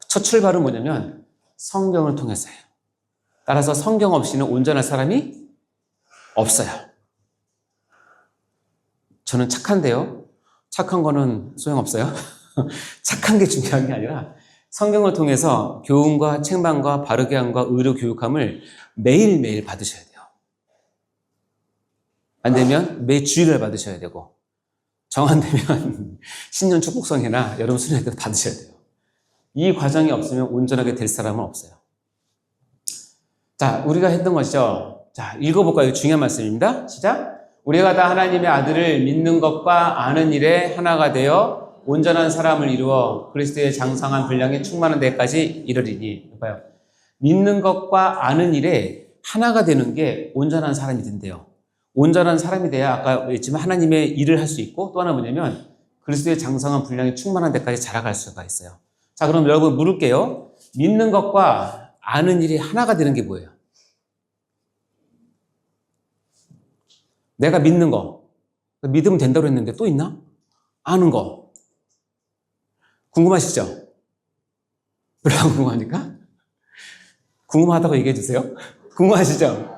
첫 출발은 뭐냐면 성경을 통해서예요. 따라서 성경 없이는 온전할 사람이 없어요. 저는 착한데요. 착한 거는 소용없어요. 착한 게 중요한 게 아니라 성경을 통해서 교훈과 책망과 바르게 함과 의로 교육함을 매일매일 받으셔야 돼요. 안 되면 매 주일을 받으셔야 되고 정 안 되면 신년 축복성회나 여러분 수련회 때 받으셔야 돼요. 이 과정이 없으면 온전하게 될 사람은 없어요. 자, 우리가 했던 것이죠. 자, 읽어볼까요? 중요한 말씀입니다. 시작. 우리가 다 하나님의 아들을 믿는 것과 아는 일에 하나가 되어 온전한 사람을 이루어 그리스도의 장성한 분량에 충만한 데까지 이르리니. 봐요. 믿는 것과 아는 일에 하나가 되는 게 온전한 사람이 된대요. 온전한 사람이 돼야 아까 했지만 하나님의 일을 할 수 있고 또 하나 뭐냐면 그리스도의 장성한 분량에 충만한 데까지 자라갈 수가 있어요. 자, 그럼 여러분 물을게요. 믿는 것과 아는 일이 하나가 되는 게 뭐예요? 내가 믿는 거. 믿으면 된다고 했는데 또 있나? 아는 거. 궁금하시죠? 별로 안 궁금하니까? 궁금하다고 얘기해 주세요. 궁금하시죠?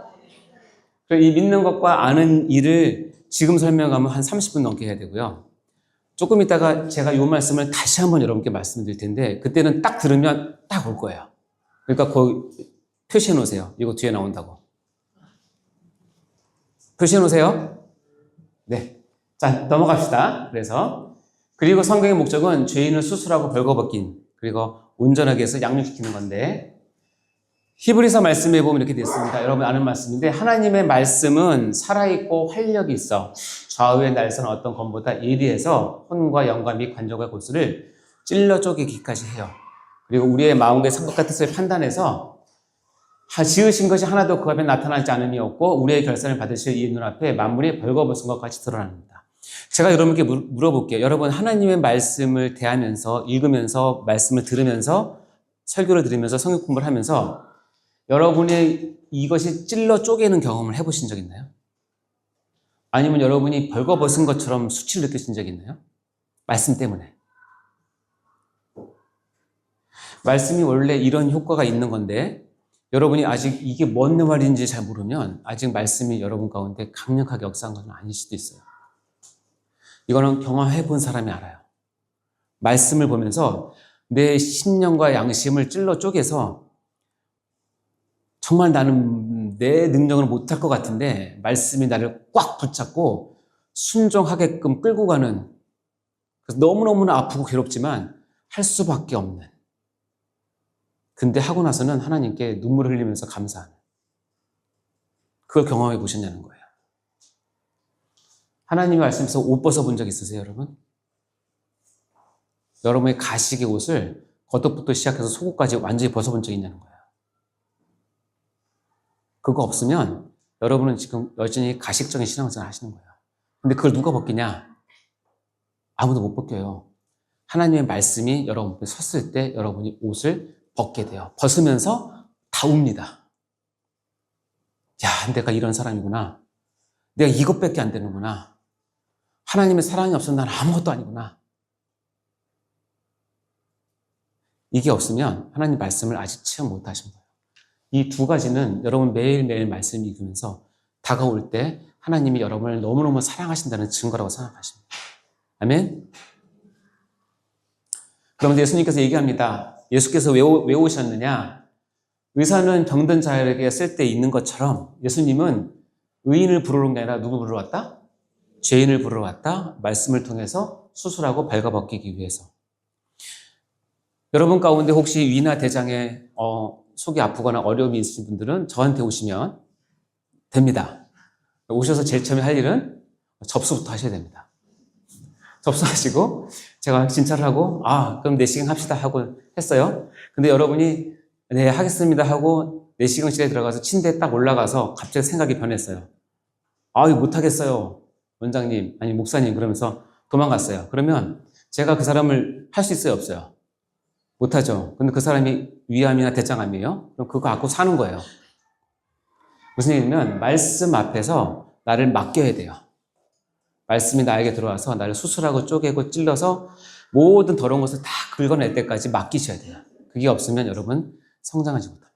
이 믿는 것과 아는 일을 지금 설명하면 한 30분 넘게 해야 되고요. 조금 있다가 제가 이 말씀을 다시 한번 여러분께 말씀드릴 텐데 그때는 딱 들으면 딱 올 거예요. 그러니까 거기 표시해 놓으세요. 이거 뒤에 나온다고. 표시해 놓으세요. 네. 자, 넘어갑시다. 그리고 성경의 목적은 죄인을 수술하고 벌거벗긴 그리고 온전하게 해서 양육시키는 건데 히브리서 말씀에 보면 이렇게 되어 있습니다. 여러분 아는 말씀인데 하나님의 말씀은 살아있고 활력이 있어 좌우의 날선 어떤 검보다 예리해서 혼과 영과 및 관절과 골수를 찔러 쪼개기까지 해요. 그리고 우리의 마음과 생각과 뜻을 판단해서 지으신 것이 하나도 그 앞에 나타나지 않음이 없고 우리의 결산을 받으실 이 눈앞에 만물이 벌거벗은 것 같이 드러납니다. 제가 여러분께 물어볼게요. 여러분 하나님의 말씀을 대하면서 읽으면서 말씀을 들으면서 설교를 들으면서 성경 공부를 하면서 여러분이 이것이 찔러 쪼개는 경험을 해보신 적 있나요? 아니면 여러분이 벌거벗은 것처럼 수치를 느끼신 적 있나요? 말씀 때문에. 말씀이 원래 이런 효과가 있는 건데 여러분이 아직 이게 뭔 말인지 잘 모르면 아직 말씀이 여러분 가운데 강력하게 역사한 것은 아닐 수도 있어요. 이거는 경험해 본 사람이 알아요. 말씀을 보면서 내 신념과 양심을 찔러 쪼개서 정말 나는 내 능력을 못할 것 같은데 말씀이 나를 꽉 붙잡고 순종하게끔 끌고 가는 그래서 너무너무나 아프고 괴롭지만 할 수밖에 없는 근데 하고 나서는 하나님께 눈물을 흘리면서 감사하는 그걸 경험해 보셨냐는 거예요. 하나님의 말씀에서 옷 벗어본 적 있으세요, 여러분? 여러분의 가식의 옷을 겉옷부터 시작해서 속옷까지 완전히 벗어본 적이 있냐는 거예요. 그거 없으면 여러분은 지금 여전히 가식적인 신앙생활을 하시는 거예요. 근데 그걸 누가 벗기냐? 아무도 못 벗겨요. 하나님의 말씀이 여러분 앞에 섰을 때 여러분이 옷을 벗게 돼요. 벗으면서 다 웁니다. 야, 내가 이런 사람이구나. 내가 이것밖에 안 되는구나. 하나님의 사랑이 없으면 난 아무것도 아니구나. 이게 없으면 하나님 말씀을 아직 체험 못 하신 거예요. 이 두 가지는 여러분 매일매일 말씀을 읽으면서 다가올 때 하나님이 여러분을 너무너무 사랑하신다는 증거라고 생각하십니다. 아멘? 그러면 예수님께서 얘기합니다. 예수께서 왜 오셨느냐? 의사는 병든 자에게 쓸 때 있는 것처럼 예수님은 의인을 부르러 온 게 아니라 누구 부르러 왔다? 죄인을 부르러 왔다. 말씀을 통해서 수술하고 발가벗기기 위해서. 여러분 가운데 혹시 위나 대장에 속이 아프거나 어려움이 있으신 분들은 저한테 오시면 됩니다. 오셔서 제일 처음에 할 일은 접수부터 하셔야 됩니다. 접수하시고 제가 진찰을 하고 그럼 내시경 합시다 하고 했어요. 근데 여러분이 네 하겠습니다 하고 내시경실에 들어가서 침대에 딱 올라가서 갑자기 생각이 변했어요. 이거 못하겠어요 원장님 아니 목사님 그러면서 도망갔어요. 그러면 제가 그 사람을 할 수 있어요 없어요? 못하죠. 근데 그 사람이 위암이나 대장암이에요? 그럼 그거 갖고 사는 거예요. 무슨 얘기냐면 말씀 앞에서 나를 맡겨야 돼요. 말씀이 나에게 들어와서 나를 수술하고 쪼개고 찔러서 모든 더러운 것을 다 긁어낼 때까지 맡기셔야 돼요. 그게 없으면 여러분 성장하지 못합니다.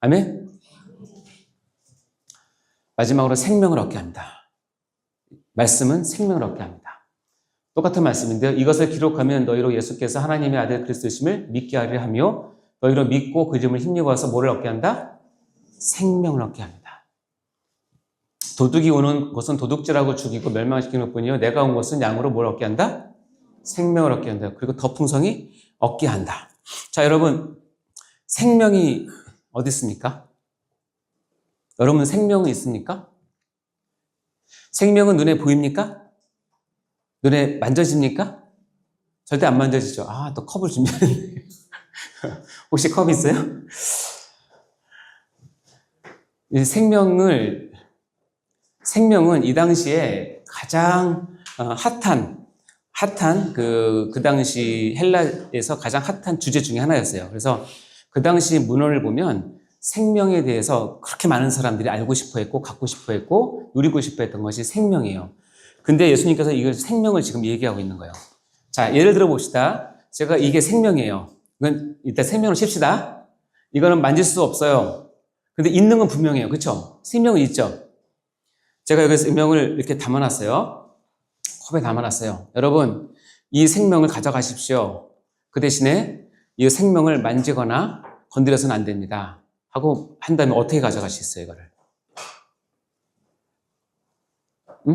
아멘? 마지막으로 생명을 얻게 합니다. 말씀은 생명을 얻게 합니다. 똑같은 말씀인데요. 이것을 기록하면 너희로 예수께서 하나님의 아들 그리스도심을 믿게 하려 하며 너희로 믿고 그 이름을 힘입어서 뭐를 얻게 한다? 생명을 얻게 합니다. 도둑이 오는 것은 도둑질하고 죽이고 멸망시키는 뿐이요 내가 온 것은 양으로 뭘 얻게 한다? 생명을 얻게 한다. 그리고 더 풍성히 얻게 한다. 자, 여러분 생명이 어디 있습니까? 여러분 생명은 있습니까? 생명은 눈에 보입니까? 눈에 만져집니까? 절대 안 만져지죠. 또 컵을 준비했는데 혹시 컵 있어요? 생명은 이 당시에 가장 핫한 그 당시 헬라에서 가장 핫한 주제 중에 하나였어요. 그래서 그 당시 문헌을 보면 생명에 대해서 그렇게 많은 사람들이 알고 싶어 했고 갖고 싶어 했고 누리고 싶어 했던 것이 생명이에요. 근데 예수님께서 이걸 생명을 지금 얘기하고 있는 거예요. 자, 예를 들어 봅시다. 제가 이게 생명이에요. 이건 일단 생명을 칩시다. 이거는 만질 수 없어요. 근데 있는 건 분명해요. 그렇죠? 생명은 있죠? 제가 여기 생명을 이렇게 담아놨어요. 컵에 담아놨어요. 여러분, 이 생명을 가져가십시오. 그 대신에 이 생명을 만지거나 건드려서는 안 됩니다. 하고 한다면 어떻게 가져가시겠어요, 이거를?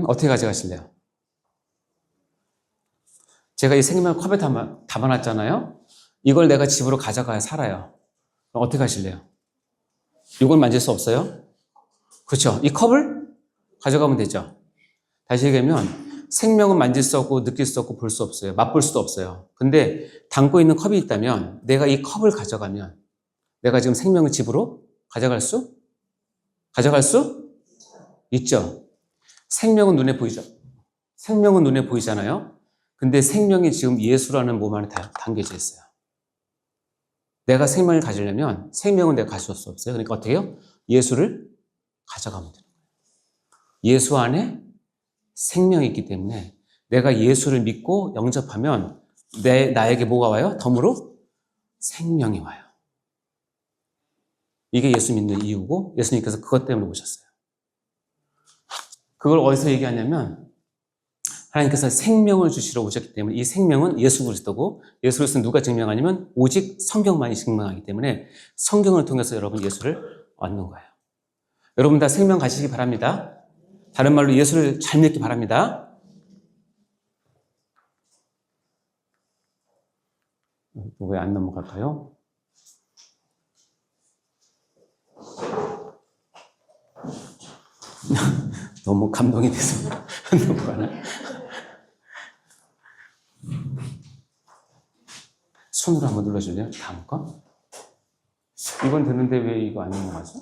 어떻게 가져가실래요? 제가 이 생명을 컵에 담아놨잖아요? 이걸 내가 집으로 가져가야 살아요. 그럼 어떻게 하실래요? 이걸 만질 수 없어요? 그렇죠? 이 컵을 가져가면 되죠. 다시 얘기하면 생명은 만질 수 없고 느낄 수 없고 볼 수 없어요. 맛볼 수도 없어요. 근데 담고 있는 컵이 있다면 내가 이 컵을 가져가면 내가 지금 생명을 집으로 가져갈 수 있죠. 생명은 눈에 보이죠. 생명은 눈에 보이잖아요. 근데 생명이 지금 예수라는 몸 안에 담겨져 있어요. 내가 생명을 가지려면 생명은 내가 가져올 수 없어요. 그러니까 어떻게 해요? 예수를 가져가면 돼요. 예수 안에 생명이 있기 때문에 내가 예수를 믿고 영접하면 나에게 뭐가 와요? 덤으로 생명이 와요. 이게 예수 믿는 이유고 예수님께서 그것 때문에 오셨어요. 그걸 어디서 얘기하냐면 하나님께서 생명을 주시러 오셨기 때문에 이 생명은 예수 그리스도고 예수 그리스도는 누가 증명하냐면 오직 성경만이 증명하기 때문에 성경을 통해서 여러분 예수를 얻는 거예요. 여러분 다 생명 가시기 바랍니다. 다른 말로 예수를 잘 믿기 바랍니다. 왜 안 넘어갈까요? 너무 감동이 돼서 안 넘어가나? 손으로 한번 눌러줄래요? 다음 거? 이건 되는데 왜 이거 안 넘어가죠?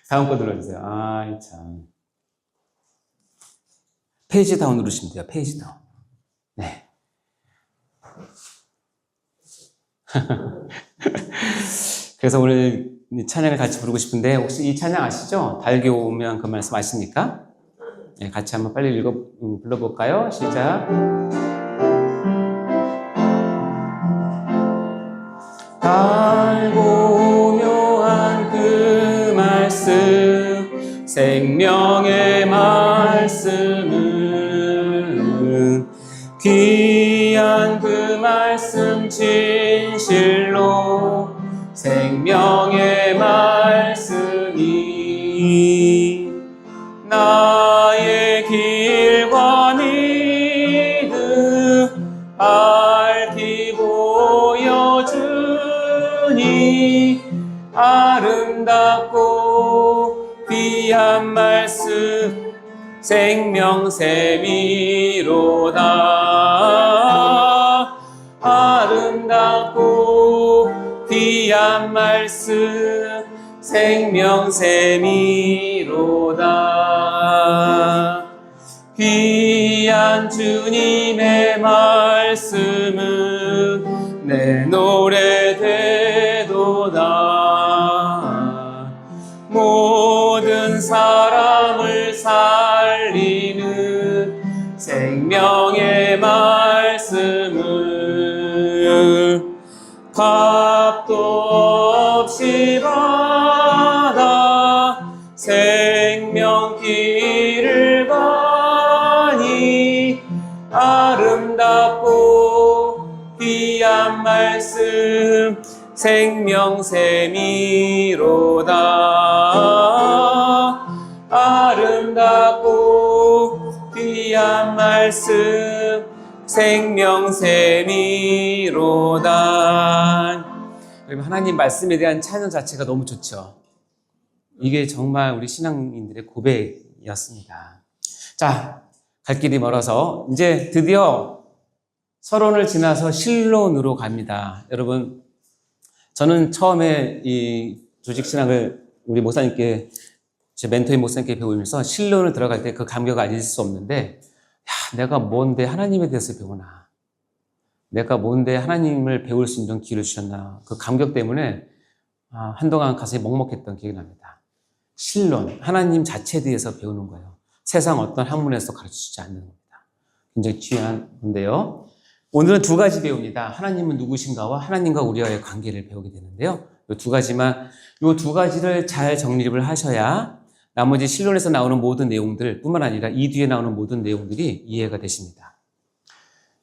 다음 거 눌러주세요. 아이 참. 페이지 다운 누르시면 돼요. 페이지 다운. 네. 그래서 오늘 이 찬양을 같이 부르고 싶은데 혹시 이 찬양 아시죠? 달기 오면 그 말씀 아십니까? 네, 같이 한번 빨리 불러볼까요? 시작. 달고 묘한 그 말씀 생명의 말씀은 귀한 그 말씀 진실로 생명의 말씀이 나의 길과 믿음 밝히 보여주니 아름답고 귀한 말씀 생명샘이로다. 아름답고 귀한 말씀 생명샘이로다. 귀한 주님의 말씀은 내 노래 되도다. 모든 사람을 살리는 생명의 말씀을 값도 없이 받아 생명길을 가니 아름답고 귀한 말씀 생명샘이로다. 아름답고 귀한 말씀 생명샘이로다. 그러면 하나님 말씀에 대한 찬양 자체가 너무 좋죠. 이게 정말 우리 신앙인들의 고백이었습니다. 자, 갈 길이 멀어서 이제 드디어 서론을 지나서 실론으로 갑니다. 여러분, 저는 처음에 이 조직신학을 우리 목사님께, 제 멘토인 목사님께 배우면서 실론을 들어갈 때 그 감격을 잊을 수 없는데, 야, 내가 뭔데 하나님에 대해서 배우나? 내가 뭔데 하나님을 배울 수 있는 기회를 주셨나? 그 감격 때문에 한동안 가슴이 먹먹했던 기억이 납니다. 실론, 하나님 자체에 대해서 배우는 거예요. 세상 어떤 학문에서 가르쳐주지 않는 겁니다. 굉장히 귀한 건데요. 오늘은 두 가지 배웁니다. 하나님은 누구신가와 하나님과 우리와의 관계를 배우게 되는데요. 이 두 가지만, 이 두 가지를 잘 정립을 하셔야 나머지 실론에서 나오는 모든 내용들 뿐만 아니라 이 뒤에 나오는 모든 내용들이 이해가 되십니다.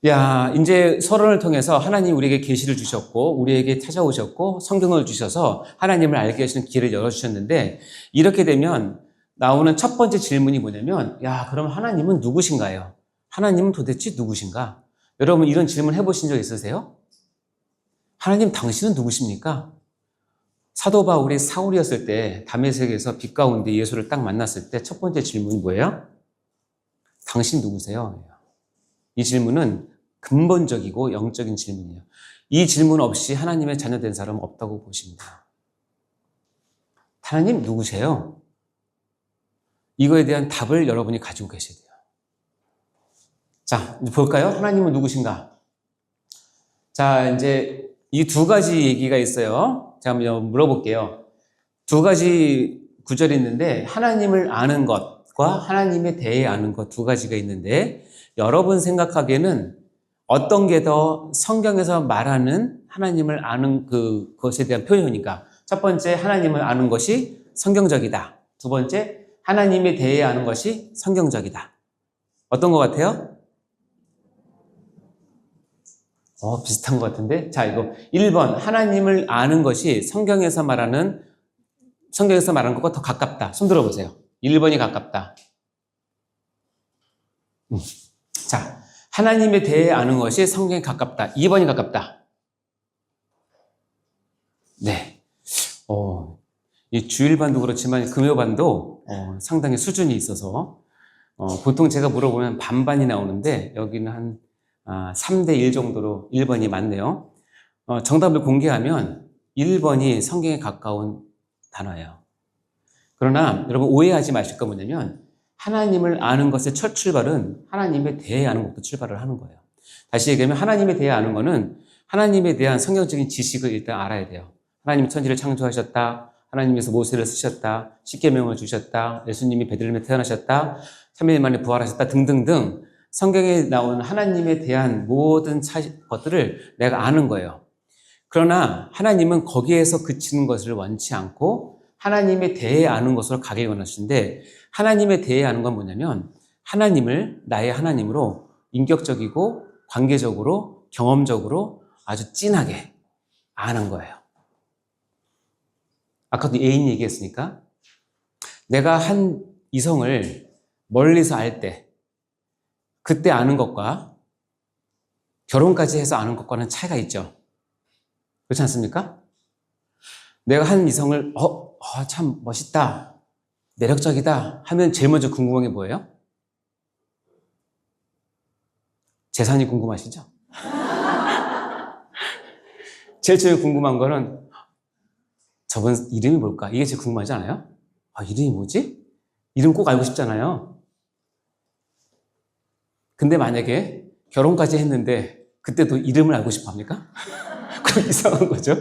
야, 이제 서론을 통해서 하나님 우리에게 계시를 주셨고 우리에게 찾아오셨고 성경을 주셔서 하나님을 알게 하시는 길을 열어주셨는데, 이렇게 되면 나오는 첫 번째 질문이 뭐냐면, 야, 그럼 하나님은 누구신가요? 하나님은 도대체 누구신가? 여러분 이런 질문 해보신 적 있으세요? 하나님 당신은 누구십니까? 사도 바울이 사울이었을 때 다메섹에서 빛 가운데 예수를 딱 만났을 때 첫 번째 질문이 뭐예요? 당신 누구세요? 이 질문은 근본적이고 영적인 질문이에요. 이 질문 없이 하나님의 자녀된 사람은 없다고 보십니다. 하나님 누구세요? 이거에 대한 답을 여러분이 가지고 계셔야 돼요. 자, 이제 볼까요? 하나님은 누구신가? 자, 이제 이 두 가지 얘기가 있어요. 제가 한번 물어볼게요. 두 가지 구절이 있는데, 하나님을 아는 것과 하나님에 대해 아는 것 두 가지가 있는데, 여러분 생각하기에는 어떤 게 더 성경에서 말하는 하나님을 아는 그것에 대한 표현인가? 첫 번째, 하나님을 아는 것이 성경적이다. 두 번째, 하나님에 대해 아는 것이 성경적이다. 어떤 것 같아요? 비슷한 것 같은데? 자, 이거 1번, 하나님을 아는 것이 성경에서 말하는 것과 더 가깝다. 손 들어보세요. 1번이 가깝다. 자, 하나님에 대해 아는 것이 성경에 가깝다. 2번이 가깝다. 네. 이 주일반도 그렇지만 금요반도 상당히 수준이 있어서 보통 제가 물어보면 반반이 나오는데 여기는 한 3대1 정도로 1번이 맞네요. 정답을 공개하면 1번이 성경에 가까운 단어예요. 그러나 여러분 오해하지 마실 거 뭐냐면, 하나님을 아는 것의 첫 출발은 하나님에 대해 아는 것도 출발을 하는 거예요. 다시 얘기하면 하나님에 대해 아는 거는 하나님에 대한 성경적인 지식을 일단 알아야 돼요. 하나님이 천지를 창조하셨다. 하나님께서 모세를 쓰셨다. 십계명을 주셨다. 예수님이 베들레헴에 태어나셨다. 3일 만에 부활하셨다. 등등등 성경에 나오는 하나님에 대한 모든 것들을 내가 아는 거예요. 그러나 하나님은 거기에서 그치는 것을 원치 않고 하나님에 대해 아는 것으로 가길 원하시는데, 하나님에 대해 아는 건 뭐냐면 하나님을 나의 하나님으로 인격적이고 관계적으로 경험적으로 아주 진하게 아는 거예요. 아까도 애인 얘기했으니까 내가 한 이성을 멀리서 알 때 그때 아는 것과 결혼까지 해서 아는 것과는 차이가 있죠. 그렇지 않습니까? 내가 한 이성을 참 멋있다, 매력적이다 하면 제일 먼저 궁금한 게 뭐예요? 재산이 궁금하시죠? 제일 처음에 궁금한 거는 저분 이름이 뭘까? 이게 제일 궁금하지 않아요? 이름이 뭐지? 이름 꼭 알고 싶잖아요. 근데 만약에 결혼까지 했는데 그때도 이름을 알고 싶어 합니까? 그럼 이상한 거죠.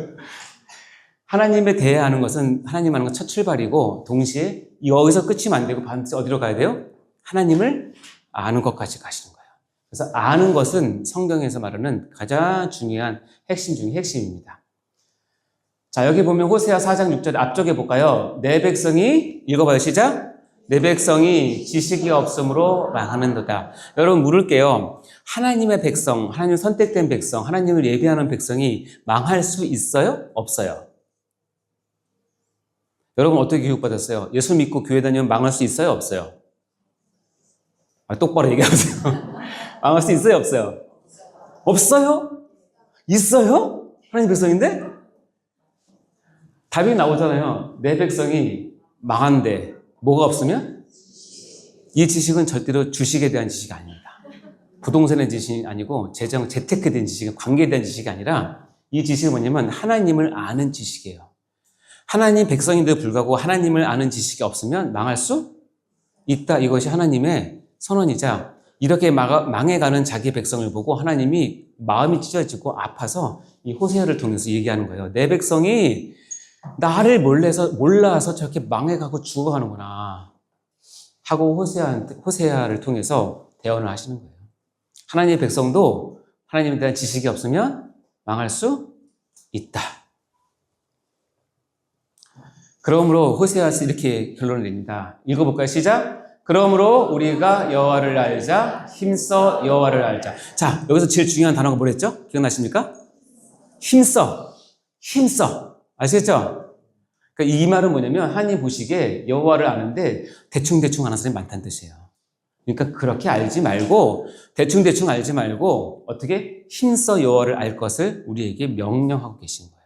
하나님에 대해 아는 것은 하나님 아는 건 첫 출발이고, 동시에 여기서 끝이면 안 되고 반드시 어디로 가야 돼요? 하나님을 아는 것까지 가시는 거예요. 그래서 아는 것은 성경에서 말하는 가장 중요한 핵심 중의 핵심입니다. 자, 여기 보면 호세아 4장 6절 앞쪽에 볼까요? 내 백성이, 읽어봐요, 시작. 내 백성이 지식이 없으므로 망하는도다. 여러분 물을게요. 하나님의 백성, 하나님 선택된 백성, 하나님을 예비하는 백성이 망할 수 있어요? 없어요? 여러분 어떻게 교육받았어요? 예수 믿고 교회 다니면 망할 수 있어요? 없어요? 똑바로 얘기하세요. 망할 수 있어요? 없어요? 없어요? 있어요? 하나님 백성인데? 답이 나오잖아요. 내 백성이 망한데 뭐가 없으면? 이 지식은 절대로 주식에 대한 지식이 아닙니다. 부동산에 대한 지식이 아니고 재테크에 대한 지식이, 관계에 대한 지식이 아니라 이 지식은 뭐냐면 하나님을 아는 지식이에요. 하나님 백성인데도 불구하고 하나님을 아는 지식이 없으면 망할 수 있다. 이것이 하나님의 선언이자, 이렇게 망해가는 자기 백성을 보고 하나님이 마음이 찢어지고 아파서 이 호세아를 통해서 얘기하는 거예요. 내 백성이 나를 몰라서 저렇게 망해가고 죽어가는구나 하고 호세아를 통해서 대언을 하시는 거예요. 하나님의 백성도 하나님에 대한 지식이 없으면 망할 수 있다. 그러므로 호세아에서 이렇게 결론을 냅니다. 읽어볼까요? 시작. 그러므로 우리가 여호와를 알자. 힘써 여호와를 알자. 자, 여기서 제일 중요한 단어가 뭐랬죠? 기억나십니까? 힘써. 아시겠죠? 그러니까 이 말은 뭐냐면 하나님 보시기에 여호와를 아는데 대충대충 아는 사람이 많다는 뜻이에요. 그러니까 그렇게 알지 말고, 대충대충 알지 말고 어떻게 힘써 여호와를 알 것을 우리에게 명령하고 계신 거예요.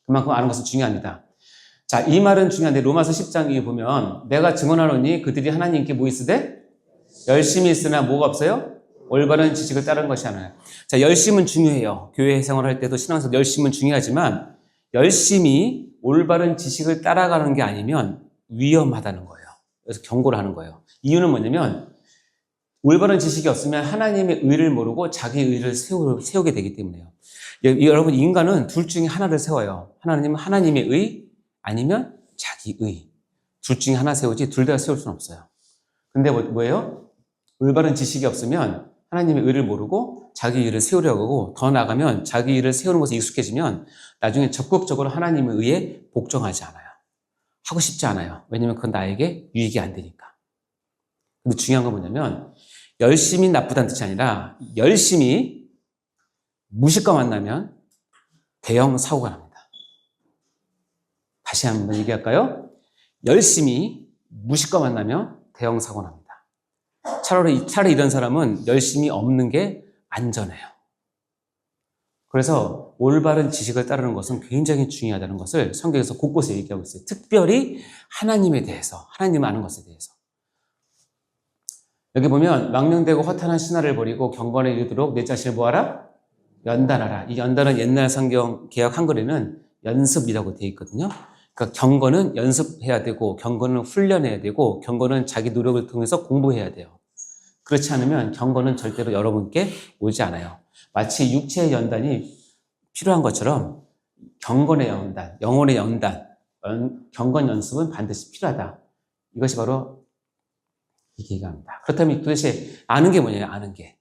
그만큼 아는 것은 중요합니다. 자, 이 말은 중요한데 로마서 10장에 보면 내가 증언하노니 그들이 하나님께 뭐 있으되? 열심히 있으나 뭐가 없어요? 올바른 지식을 따르는 것이 하나요. 자, 열심은 중요해요. 교회 생활할 때도 신앙에서 열심은 중요하지만 열심히 올바른 지식을 따라가는 게 아니면 위험하다는 거예요. 그래서 경고를 하는 거예요. 이유는 뭐냐면 올바른 지식이 없으면 하나님의 의를 모르고 자기 의를 세우게 되기 때문에요. 여러분, 인간은 둘 중에 하나를 세워요. 하나님은 하나님의 의, 아니면 자기 의. 둘 중에 하나 세우지 둘 다 세울 수는 없어요. 근데 뭐예요? 올바른 지식이 없으면 하나님의 의를 모르고 자기 의를 세우려고 하고, 더 나아가면 자기 의를 세우는 것에 익숙해지면 나중에 적극적으로 하나님의 의에 복종하지 않아요. 하고 싶지 않아요. 왜냐면 그건 나에게 유익이 안 되니까. 근데 중요한 건 뭐냐면 열심히 나쁘다는 뜻이 아니라 열심히 무식과 만나면 대형 사고가 납니다. 다시 한번 얘기할까요? 열심히 무식과 만나면 대형 사고 납니다. 차라리 이런 사람은 열심히 없는 게 안전해요. 그래서 올바른 지식을 따르는 것은 굉장히 중요하다는 것을 성경에서 곳곳에 얘기하고 있어요. 특별히 하나님에 대해서, 하나님 아는 것에 대해서. 여기 보면 망령되고 허탄한 신화를 버리고 경건에 이르도록 내 자신을 뭐하라? 연단하라. 이 연단은 옛날 성경 개역 한글에는 연습이라고 되어 있거든요. 그러니까 경건은 연습해야 되고, 경건은 훈련해야 되고, 경건은 자기 노력을 통해서 공부해야 돼요. 그렇지 않으면 경건은 절대로 여러분께 오지 않아요. 마치 육체의 연단이 필요한 것처럼 경건의 연단, 영혼의 연단, 경건 연습은 반드시 필요하다. 이것이 바로 이해가 합니다. 그렇다면 도대체 아는 게 뭐냐면 아는 게.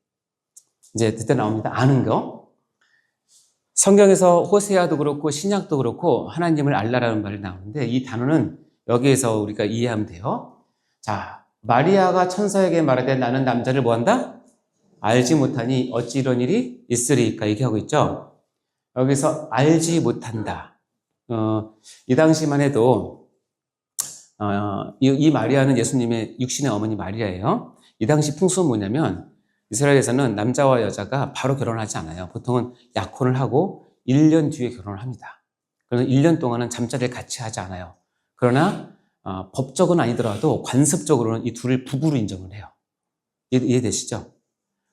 이제 그때 나옵니다. 아는 거. 성경에서 호세아도 그렇고 신약도 그렇고 하나님을 알라라는 말이 나오는데 이 단어는 여기에서 우리가 이해하면 돼요. 자, 마리아가 천사에게 말하되 나는 남자를 뭐한다? 알지 못하니 어찌 이런 일이 있으리까 얘기하고 있죠. 여기서 알지 못한다. 이 당시만 해도 이 마리아는 예수님의 육신의 어머니 마리아예요. 이 당시 풍습은 뭐냐면 이스라엘에서는 남자와 여자가 바로 결혼하지 않아요. 보통은 약혼을 하고 1년 뒤에 결혼을 합니다. 그래서 1년 동안은 잠자리를 같이 하지 않아요. 그러나 법적은 아니더라도 관습적으로는 이 둘을 부부로 인정을 해요. 이해되시죠?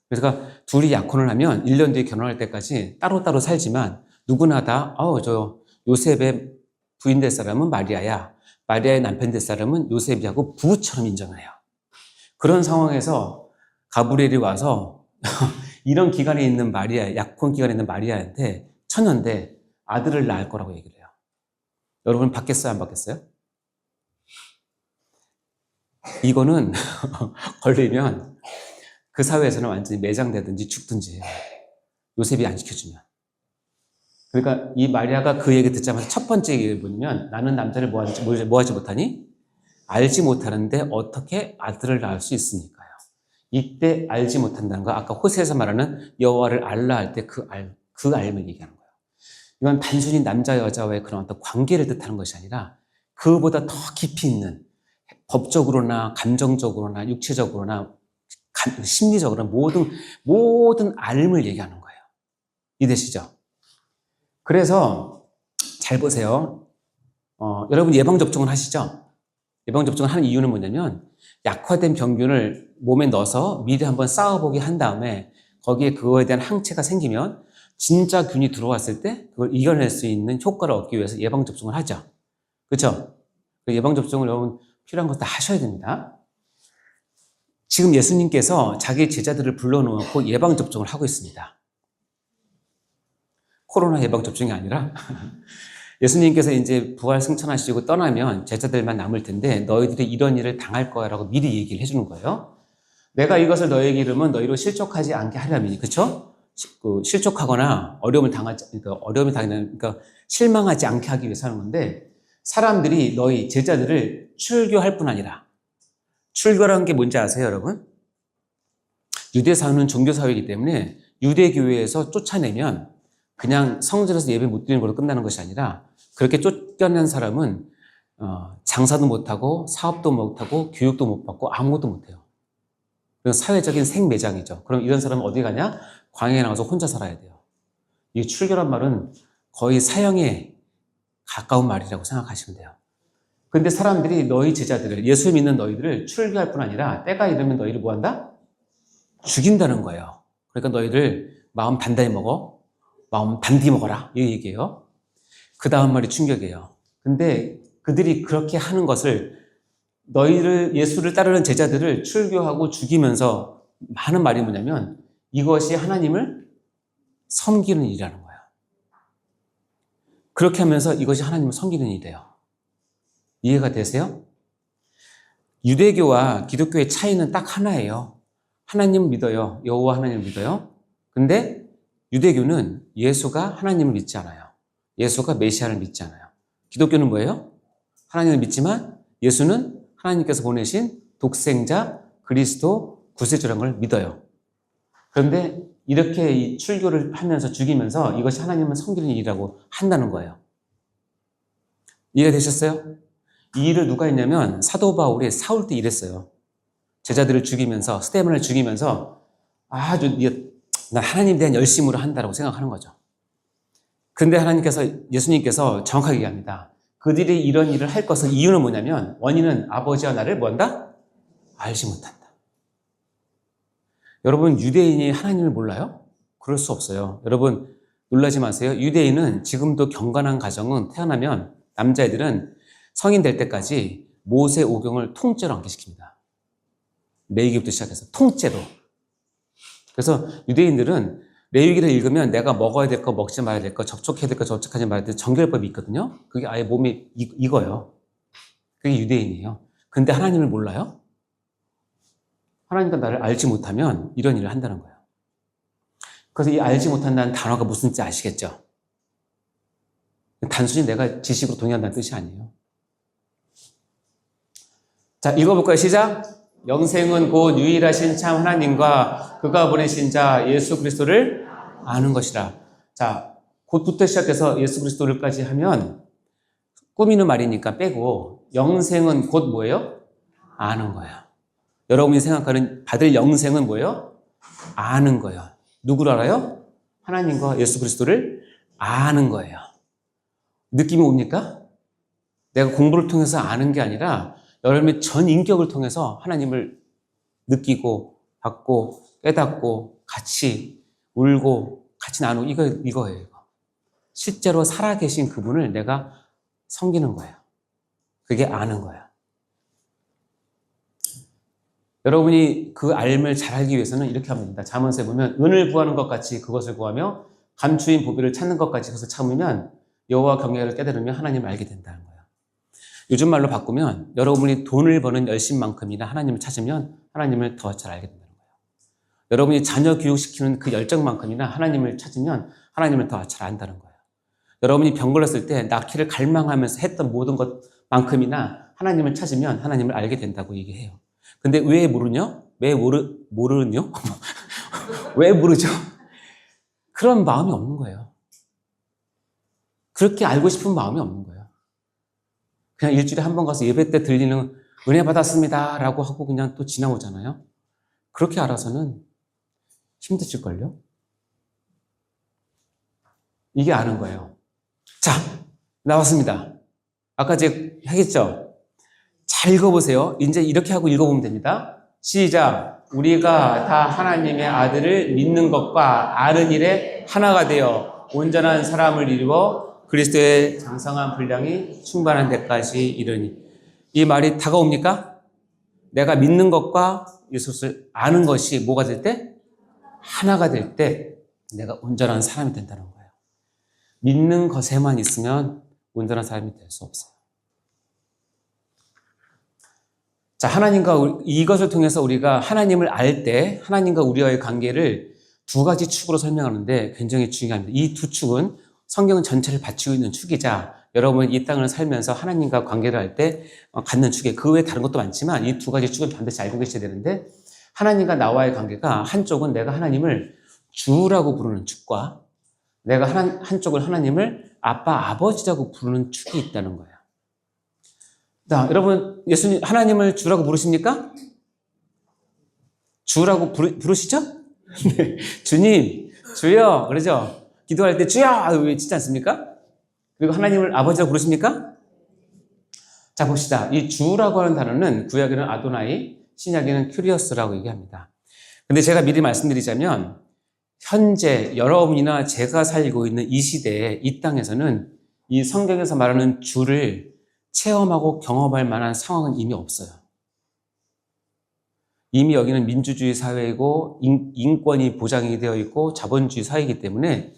그래서 둘이 약혼을 하면 1년 뒤에 결혼할 때까지 따로따로 살지만 누구나 다 저 요셉의 부인 될 사람은 마리아야. 마리아의 남편 될 사람은 요셉이하고 부부처럼 인정을 해요. 그런 상황에서 가브리엘이 와서 이런 기간에 있는 마리아, 약혼 기간에 있는 마리아한테 처녀인데 아들을 낳을 거라고 얘기를 해요. 여러분 받겠어요? 안 받겠어요? 이거는 걸리면 그 사회에서는 완전히 매장되든지 죽든지 해요. 요셉이 안 지켜주면. 그러니까 이 마리아가 그 얘기 듣자마자 첫 번째 얘기를 보면 나는 남자를 뭐하지 못하니? 알지 못하는데 어떻게 아들을 낳을 수 있습니까요? 이때 알지 못한다는 거 아까 호세에서 말하는 여호와를 알라 할 때 그 알을 얘기하는 거예요. 이건 단순히 남자 여자와의 그런 어떤 관계를 뜻하는 것이 아니라 그보다 더 깊이 있는 법적으로나 감정적으로나 육체적으로나 심리적으로 모든 알을 얘기하는 거예요. 이해되시죠? 그래서 잘 보세요. 여러분 예방접종을 하시죠? 예방접종을 하는 이유는 뭐냐면 약화된 병균을 몸에 넣어서 미리 한번 싸워보게 한 다음에 거기에 그거에 대한 항체가 생기면 진짜 균이 들어왔을 때 그걸 이겨낼 수 있는 효과를 얻기 위해서 예방접종을 하죠. 그렇죠? 예방접종을 여러분 필요한 거 다 하셔야 됩니다. 지금 예수님께서 자기 제자들을 불러놓고 예방접종을 하고 있습니다. 코로나 예방접종이 아니라 예수님께서 이제 부활 승천하시고 떠나면 제자들만 남을 텐데 너희들이 이런 일을 당할 거야 라고 미리 얘기를 해주는 거예요. 내가 이것을 너희에게 이르면 너희로 실족하지 않게 하려니, 그쵸? 실족하거나 그러니까 실망하지 않게 하기 위해서 하는 건데 사람들이 너희 제자들을 출교할 뿐 아니라 출교라는 게 뭔지 아세요, 여러분? 유대사회는 종교사회이기 때문에 유대교회에서 쫓아내면 그냥 성전에서 예배 못 드리는 걸로 끝나는 것이 아니라 그렇게 쫓겨난 사람은 장사도 못하고 사업도 못하고 교육도 못 받고 아무것도 못해요. 사회적인 생매장이죠. 그럼 이런 사람은 어디 가냐? 광야에 나가서 혼자 살아야 돼요. 이 출교란 말은 거의 사형에 가까운 말이라고 생각하시면 돼요. 근데 사람들이 너희 제자들을, 예수 믿는 너희들을 출교할 뿐 아니라 때가 이르면 너희를 뭐한다? 죽인다는 거예요. 그러니까 너희들 마음 단단히 먹어. 마음 단디 먹어라. 이 얘기예요. 그 다음 말이 충격이에요. 근데 그들이 그렇게 하는 것을 예수를 따르는 제자들을 출교하고 죽이면서 하는 말이 뭐냐면 이것이 하나님을 섬기는 일이라는 거예요. 그렇게 하면서 이것이 하나님을 섬기는 일이에요. 이해가 되세요? 유대교와 기독교의 차이는 딱 하나예요. 하나님을 믿어요. 여호와 하나님을 믿어요. 근데 유대교는 예수가 하나님을 믿지 않아요. 예수가 메시아를 믿지 않아요. 기독교는 뭐예요? 하나님을 믿지만 예수는 하나님께서 보내신 독생자 그리스도 구세주라는 걸 믿어요. 그런데 이렇게 이 출교를 하면서 죽이면서 이것이 하나님을 섬기는 일이라고 한다는 거예요. 이해가 되셨어요? 이 일을 누가 했냐면 사도 바울이 사울 때 일했어요. 제자들을 죽이면서 스데반을 죽이면서 아주 난 하나님에 대한 열심으로 한다라고 생각하는 거죠. 근데 예수님께서 정확하게 얘기합니다. 그들이 이런 일을 할 것은 이유는 뭐냐면 원인은 아버지와 나를 뭐한다? 알지 못한다. 여러분 유대인이 하나님을 몰라요? 그럴 수 없어요. 여러분 놀라지 마세요. 유대인은 지금도 경건한 가정은 태어나면 남자애들은 성인 될 때까지 모세 오경을 통째로 암기시킵니다. 레위기부터 시작해서 통째로. 그래서 유대인들은 레위기를 읽으면 내가 먹어야 될 거, 먹지 말아야 될 거, 접촉해야 될 거, 접촉하지 말아야 될 정결법이 있거든요. 그게 아예 몸에 익어요. 그게 유대인이에요. 근데 하나님을 몰라요? 하나님과 나를 알지 못하면 이런 일을 한다는 거예요. 그래서 이 알지 못한다는 단어가 무슨 뜻인지 아시겠죠? 단순히 내가 지식으로 동의한다는 뜻이 아니에요. 자, 읽어볼까요? 시작! 영생은 곧 유일하신 참 하나님과 그가 보내신 자 예수 그리스도를 아는 것이라. 자, 곧부터 시작해서 예수 그리스도를까지 하면 꾸미는 말이니까 빼고 영생은 곧 뭐예요? 아는 거예요. 여러분이 생각하는 받을 영생은 뭐예요? 아는 거예요. 누구를 알아요? 하나님과 예수 그리스도를 아는 거예요. 느낌이 옵니까? 내가 공부를 통해서 아는 게 아니라 여러분의 전 인격을 통해서 하나님을 느끼고 받고 깨닫고 같이 울고 같이 나누고 이거예요. 이거. 실제로 살아계신 그분을 내가 섬기는 거예요. 그게 아는 거예요. 여러분이 그 알을 잘 알기 위해서는 이렇게 하면 됩니다. 잠언서에 보면 은을 구하는 것 같이 그것을 구하며 감추인 보배를 찾는 것 같이 그것을 참으면 여호와 경외를 깨달으면 하나님을 알게 된다는 거예요. 요즘 말로 바꾸면 여러분이 돈을 버는 열심만큼이나 하나님을 찾으면 하나님을 더 잘 알게 된다는 거예요. 여러분이 자녀 교육시키는 그 열정만큼이나 하나님을 찾으면 하나님을 더 잘 안다는 거예요. 여러분이 병 걸렸을 때 낫기를 갈망하면서 했던 모든 것만큼이나 하나님을 찾으면 하나님을 알게 된다고 얘기해요. 근데 왜 모르냐? 왜 모르냐? 왜 모르죠? 그런 마음이 없는 거예요. 그렇게 알고 싶은 마음이 없는 거예요. 그냥 일주일에 한 번 가서 예배 때 들리는 은혜 받았습니다 라고 하고 그냥 또 지나오잖아요. 그렇게 알아서는 힘드실걸요? 이게 아는 거예요. 자, 나왔습니다. 아까 제가 하겠죠? 잘 읽어보세요. 이제 이렇게 하고 읽어보면 됩니다. 시작. 우리가 다 하나님의 아들을 믿는 것과 아는 일에 하나가 되어 온전한 사람을 이루어 그리스도의 장성한 분량이 충만한 데까지 이르니. 이 말이 다가옵니까? 내가 믿는 것과 예수를 아는 것이 뭐가 될 때? 하나가 될 때 내가 온전한 사람이 된다는 거예요. 믿는 것에만 있으면 온전한 사람이 될 수 없어요. 자, 이것을 통해서 우리가 하나님을 알 때 하나님과 우리와의 관계를 두 가지 축으로 설명하는데 굉장히 중요합니다. 이 두 축은 성경 전체를 바치고 있는 축이자 여러분이 이 땅을 살면서 하나님과 관계를 할 때 갖는 축에 그 외에 다른 것도 많지만 이 두 가지 축은 반드시 알고 계셔야 되는데 하나님과 나와의 관계가 한쪽은 내가 하나님을 주라고 부르는 축과 내가 한쪽은 하나님을 아빠, 아버지라고 부르는 축이 있다는 거예요. 자, 여러분 예수님 하나님을 주라고 부르십니까? 주라고 부르시죠? 네. 주님, 주여 그러죠? 기도할 때 주여 외치지 않습니까? 그리고 하나님을 아버지라고 부르십니까? 자, 봅시다. 이 주라고 하는 단어는 구약에는 아도나이, 신약에는 큐리어스라고 얘기합니다. 근데 제가 미리 말씀드리자면 현재 여러분이나 제가 살고 있는 이 시대에 이 땅에서는 이 성경에서 말하는 주를 체험하고 경험할 만한 상황은 이미 없어요. 이미 여기는 민주주의 사회이고 인권이 보장이 되어 있고 자본주의 사회이기 때문에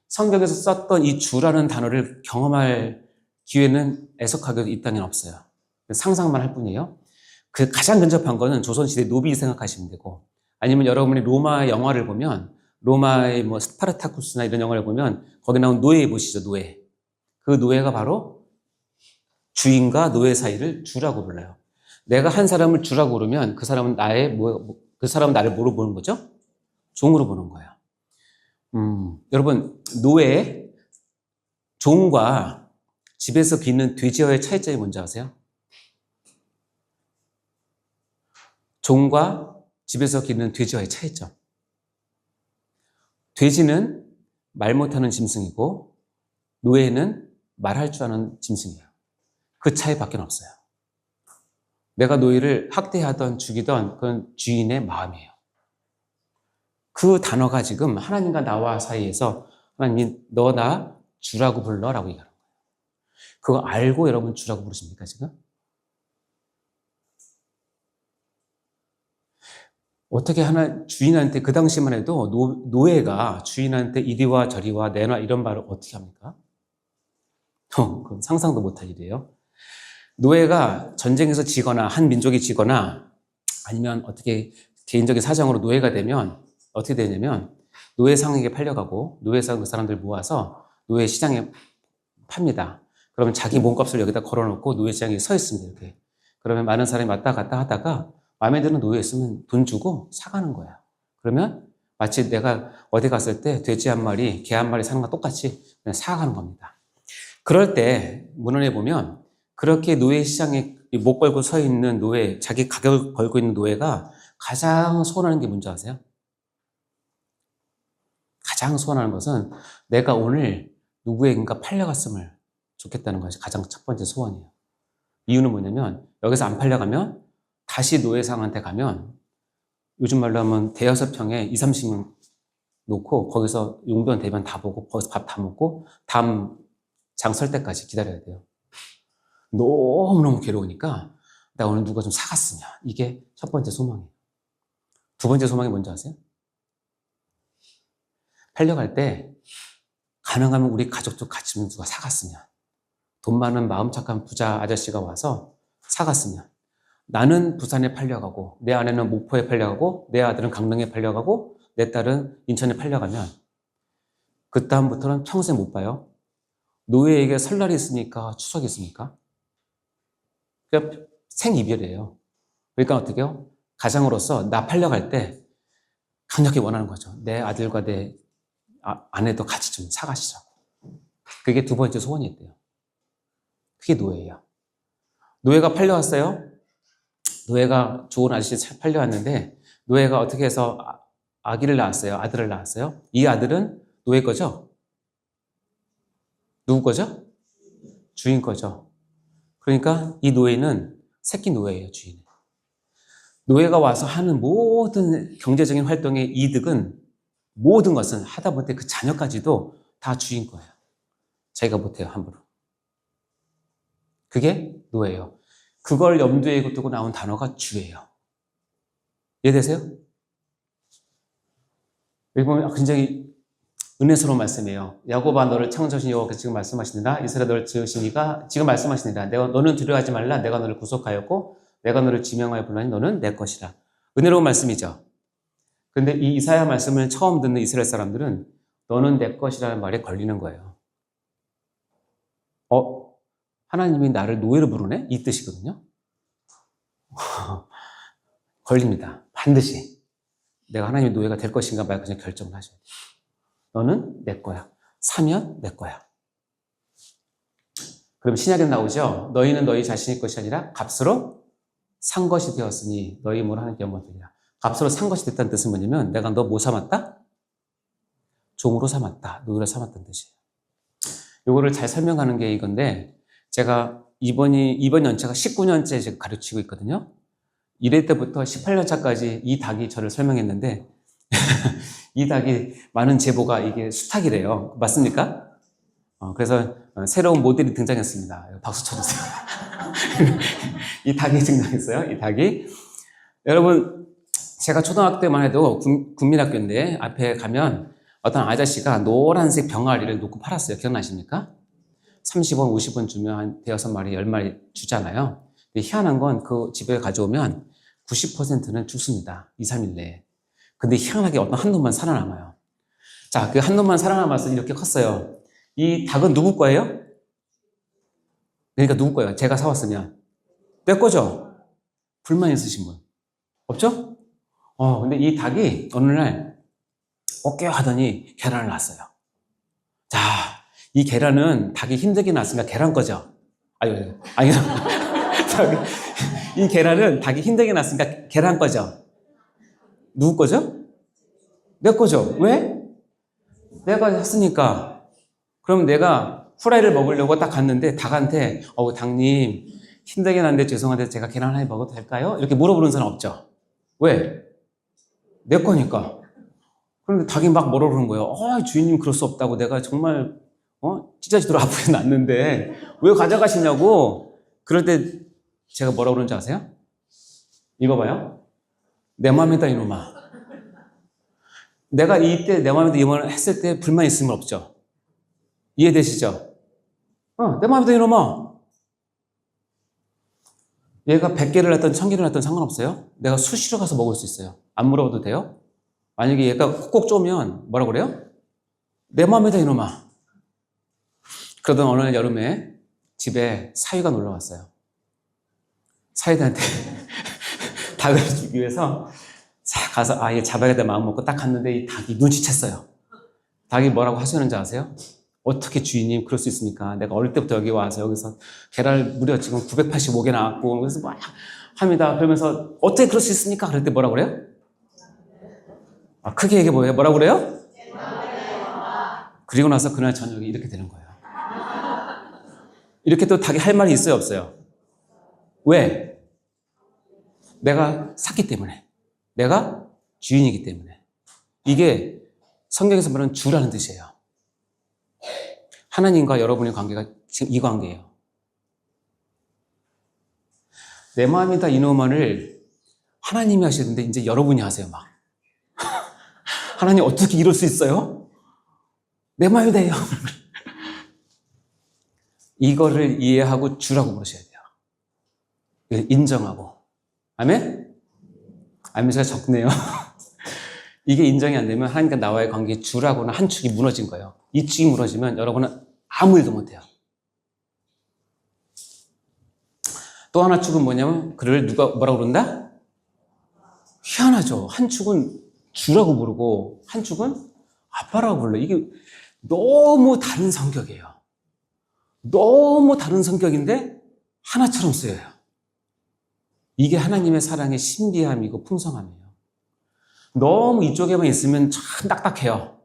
성경에서 썼던 이 주라는 단어를 경험할 기회는 애석하게도 이 땅에는 없어요. 상상만 할 뿐이에요. 그 가장 근접한 거는 조선시대 노비 생각하시면 되고 아니면 여러분이 로마 영화를 보면 로마의 뭐 스파르타쿠스나 이런 영화를 보면 거기 나온 노예 보시죠, 노예. 그 노예가 바로 주인과 노예 사이를 주라고 불러요. 내가 한 사람을 주라고 부르면 그 사람은 그 사람은 나를 뭐로 보는 거죠? 종으로 보는 거예요. 여러분, 노예, 종과 집에서 기는 돼지와의 차이점이 뭔지 아세요? 종과 집에서 기는 돼지와의 차이점. 돼지는 말 못하는 짐승이고 노예는 말할 줄 아는 짐승이에요. 그 차이밖에 없어요. 내가 노예를 학대하던 죽이던 그건 주인의 마음이에요. 그 단어가 지금 하나님과 나와 사이에서 하나님 너 나 주라고 불러라고 얘기하는 거예요. 그거 알고 여러분 주라고 부르십니까 지금? 어떻게 하나 주인한테 그 당시만 해도 노예가 주인한테 이리와 저리와 내놔 이런 말을 어떻게 합니까? 그건 상상도 못할 일이에요. 노예가 전쟁에서 지거나 한 민족이 지거나 아니면 어떻게 개인적인 사정으로 노예가 되면 어떻게 되냐면 노예상에게 팔려가고 노예상 그 사람들 모아서 노예 시장에 팝니다. 그러면 자기 몸값을 여기다 걸어놓고 노예 시장에 서 있습니다. 이렇게. 그러면 많은 사람이 왔다 갔다 하다가 마음에 드는 노예 있으면 돈 주고 사가는 거야. 그러면 마치 내가 어디 갔을 때 돼지 한 마리, 개 한 마리 사는 거 똑같이 그냥 사가는 겁니다. 그럴 때 문헌에 보면 그렇게 노예 시장에 목 걸고 서 있는 노예, 자기 가격을 걸고 있는 노예가 가장 소원하는 게 뭔지 아세요? 가장 소원하는 것은 내가 오늘 누구에겐가 팔려갔음을 좋겠다는 것이 가장 첫 번째 소원이에요. 이유는 뭐냐면 여기서 안 팔려가면 다시 노예상한테 가면 요즘 말로 하면 대여섯 평에 2, 30명 놓고 거기서 용변 대변 다 보고 거기서 밥 다 먹고 다음 장 설 때까지 기다려야 돼요. 너무너무 괴로우니까 나 오늘 누가 좀 사갔으면 이게 첫 번째 소망이에요. 두 번째 소망이 뭔지 아세요? 팔려갈 때 가능하면 우리 가족도 같이 누가 사갔으면 돈 많은 마음 착한 부자 아저씨가 와서 사갔으면 나는 부산에 팔려가고 내 아내는 목포에 팔려가고 내 아들은 강릉에 팔려가고 내 딸은 인천에 팔려가면 그 다음부터는 평생 못 봐요. 노예에게 설날이 있으니까 추석이 있으니까 그러니까 생이별이에요. 그러니까 어떻게 해요? 가장으로서 나 팔려갈 때 강력히 원하는 거죠. 내 아들과 내 아내도 같이 좀 사가시자고. 그게 두 번째 소원이었대요. 그게 노예예요. 노예가 팔려왔어요. 노예가 좋은 아저씨 팔려왔는데 노예가 어떻게 해서 아기를 낳았어요. 아들을 낳았어요. 이 아들은 노예 거죠? 누구 거죠? 주인 거죠. 그러니까 이 노예는 새끼 노예예요, 주인은. 노예가 와서 하는 모든 경제적인 활동의 이득은 모든 것은 하다못해 그 자녀까지도 다 주인 거예요. 자기가 못해요, 함부로. 그게 노예예요. 그걸 염두에 두고 나온 단어가 주예요. 이해되세요? 여기 보면 굉장히 은혜스러운 말씀이에요. 야곱아 너를 창조하신 여호와께서 지금 말씀하시느라 이스라엘 너를 지으신 이가 지금 말씀하시느라 너는 두려워하지 말라 내가 너를 구속하였고 내가 너를 지명하여 불러니 너는 내 것이라. 은혜로운 말씀이죠. 그런데 이 이사야 말씀을 처음 듣는 이스라엘 사람들은 너는 내 것이라는 말에 걸리는 거예요. 하나님이 나를 노예로 부르네? 이 뜻이거든요. 걸립니다. 반드시 내가 하나님의 노예가 될 것인가 말 그냥 결정을 하셔야 돼요. 너는 내 거야. 사면 내 거야. 그럼 신약에 나오죠. 너희는 너희 자신의 것이 아니라 값으로 산 것이 되었으니 너희 뭘 하는 영광 되리라. 값으로 산 것이 됐다는 뜻은 뭐냐면 내가 너 뭐 삼았다? 종으로 삼았다. 노예로 삼았다는 뜻이에요. 요거를 잘 설명하는 게 이건데 제가 이번 연차가 19년째 제가 가르치고 있거든요. 1회 때부터 18년 차까지 이 닭이 저를 설명했는데 이 닭이 많은 제보가 이게 수탉이래요. 맞습니까? 그래서 새로운 모델이 등장했습니다. 박수 쳐주세요. 이 닭이 등장했어요. 이 닭이. 여러분, 제가 초등학교 때만 해도 국민학교인데 앞에 가면 어떤 아저씨가 노란색 병아리를 놓고 팔았어요. 기억나십니까? 30원, 50원 주면 한 대여섯 마리, 10마리 주잖아요. 근데 희한한 건 그 집에 가져오면 90%는 죽습니다. 2, 3일 내에. 근데 희한하게 어떤 한 놈만 살아남아요. 자, 그 한 놈만 살아남아서 이렇게 컸어요. 이 닭은 누구 거예요? 그러니까 누구 거예요? 제가 사왔으면. 내 거죠? 불만 있으신 분. 없죠? 근데 이 닭이 어느 날 하더니 계란을 낳았어요. 자, 이 계란은 닭이 힘들게 낳았으니까 계란 거죠? 아니. 이 계란은 닭이 힘들게 낳았으니까 계란 거죠? 누구 거죠? 내 거죠. 왜? 내가 했으니까. 그럼 내가 후라이를 먹으려고 딱 갔는데 닭한테 닭님 힘들게 났는데 죄송한데 제가 계란 하나 먹어도 될까요? 이렇게 물어보는 사람 없죠. 왜? 내 거니까. 그런데 닭이 막 뭐라 그러는 거예요. 주인님 그럴 수 없다고 내가 정말 찢어지도록 아프게 났는데 왜 가져가시냐고. 그럴 때 제가 뭐라 그러는지 아세요? 이거 봐요. 내 맘이다 이놈아. 내가 이때 내 맘이다 이놈을 했을 때 불만 있으면 없죠? 이해되시죠? 내 맘이다 이놈아. 얘가 100개를 했던 1000개를 했던 상관없어요. 내가 수시로 가서 먹을 수 있어요. 안 물어봐도 돼요. 만약에 얘가 콕콕 쪼면 뭐라고 그래요? 내 맘이다 이놈아. 그러던 어느 날 여름에 집에 사위가 놀러 왔어요. 사위들한테 닭을 주기 위해서 자 가서 얘 잡아야겠다 마음 먹고 딱 갔는데 이 닭이 눈치챘어요. 닭이 뭐라고 하시는지 아세요? 어떻게 주인님 그럴 수 있습니까? 내가 어릴 때부터 여기 와서 여기서 계란을 무려 지금 985개 나왔고 그래서 막 합니다. 그러면서 어떻게 그럴 수 있습니까? 그럴 때 뭐라고 그래요? 크게 얘기해 보여요. 뭐라고 그래요? 그리고 나서 그날 저녁에 이렇게 되는 거예요. 이렇게 또 닭이 할 말이 있어요, 없어요? 왜? 내가 샀기 때문에. 내가 주인이기 때문에. 이게 성경에서 말하는 주라는 뜻이에요. 하나님과 여러분의 관계가 지금 이 관계예요. 내 마음이다 이놈만을 하나님이 하시는데 이제 여러분이 하세요, 막. 하나님 어떻게 이럴 수 있어요? 내 마음이다 이놈. 이거를 이해하고 주라고 부르셔야 돼요. 인정하고. 아멘? 아멘가 적네요. 이게 인정이 안 되면 하나님과 나와의 관계에 주라고는 한 축이 무너진 거예요. 이 축이 무너지면 여러분은 아무 일도 못해요. 또 하나 축은 뭐냐면 그를 누가 뭐라고 그런다? 희한하죠. 한 축은 주라고 부르고 한 축은 아빠라고 불러. 이게 너무 다른 성격이에요. 너무 다른 성격인데 하나처럼 쓰여요. 이게 하나님의 사랑의 신비함이고 풍성함이에요. 너무 이쪽에만 있으면 참 딱딱해요.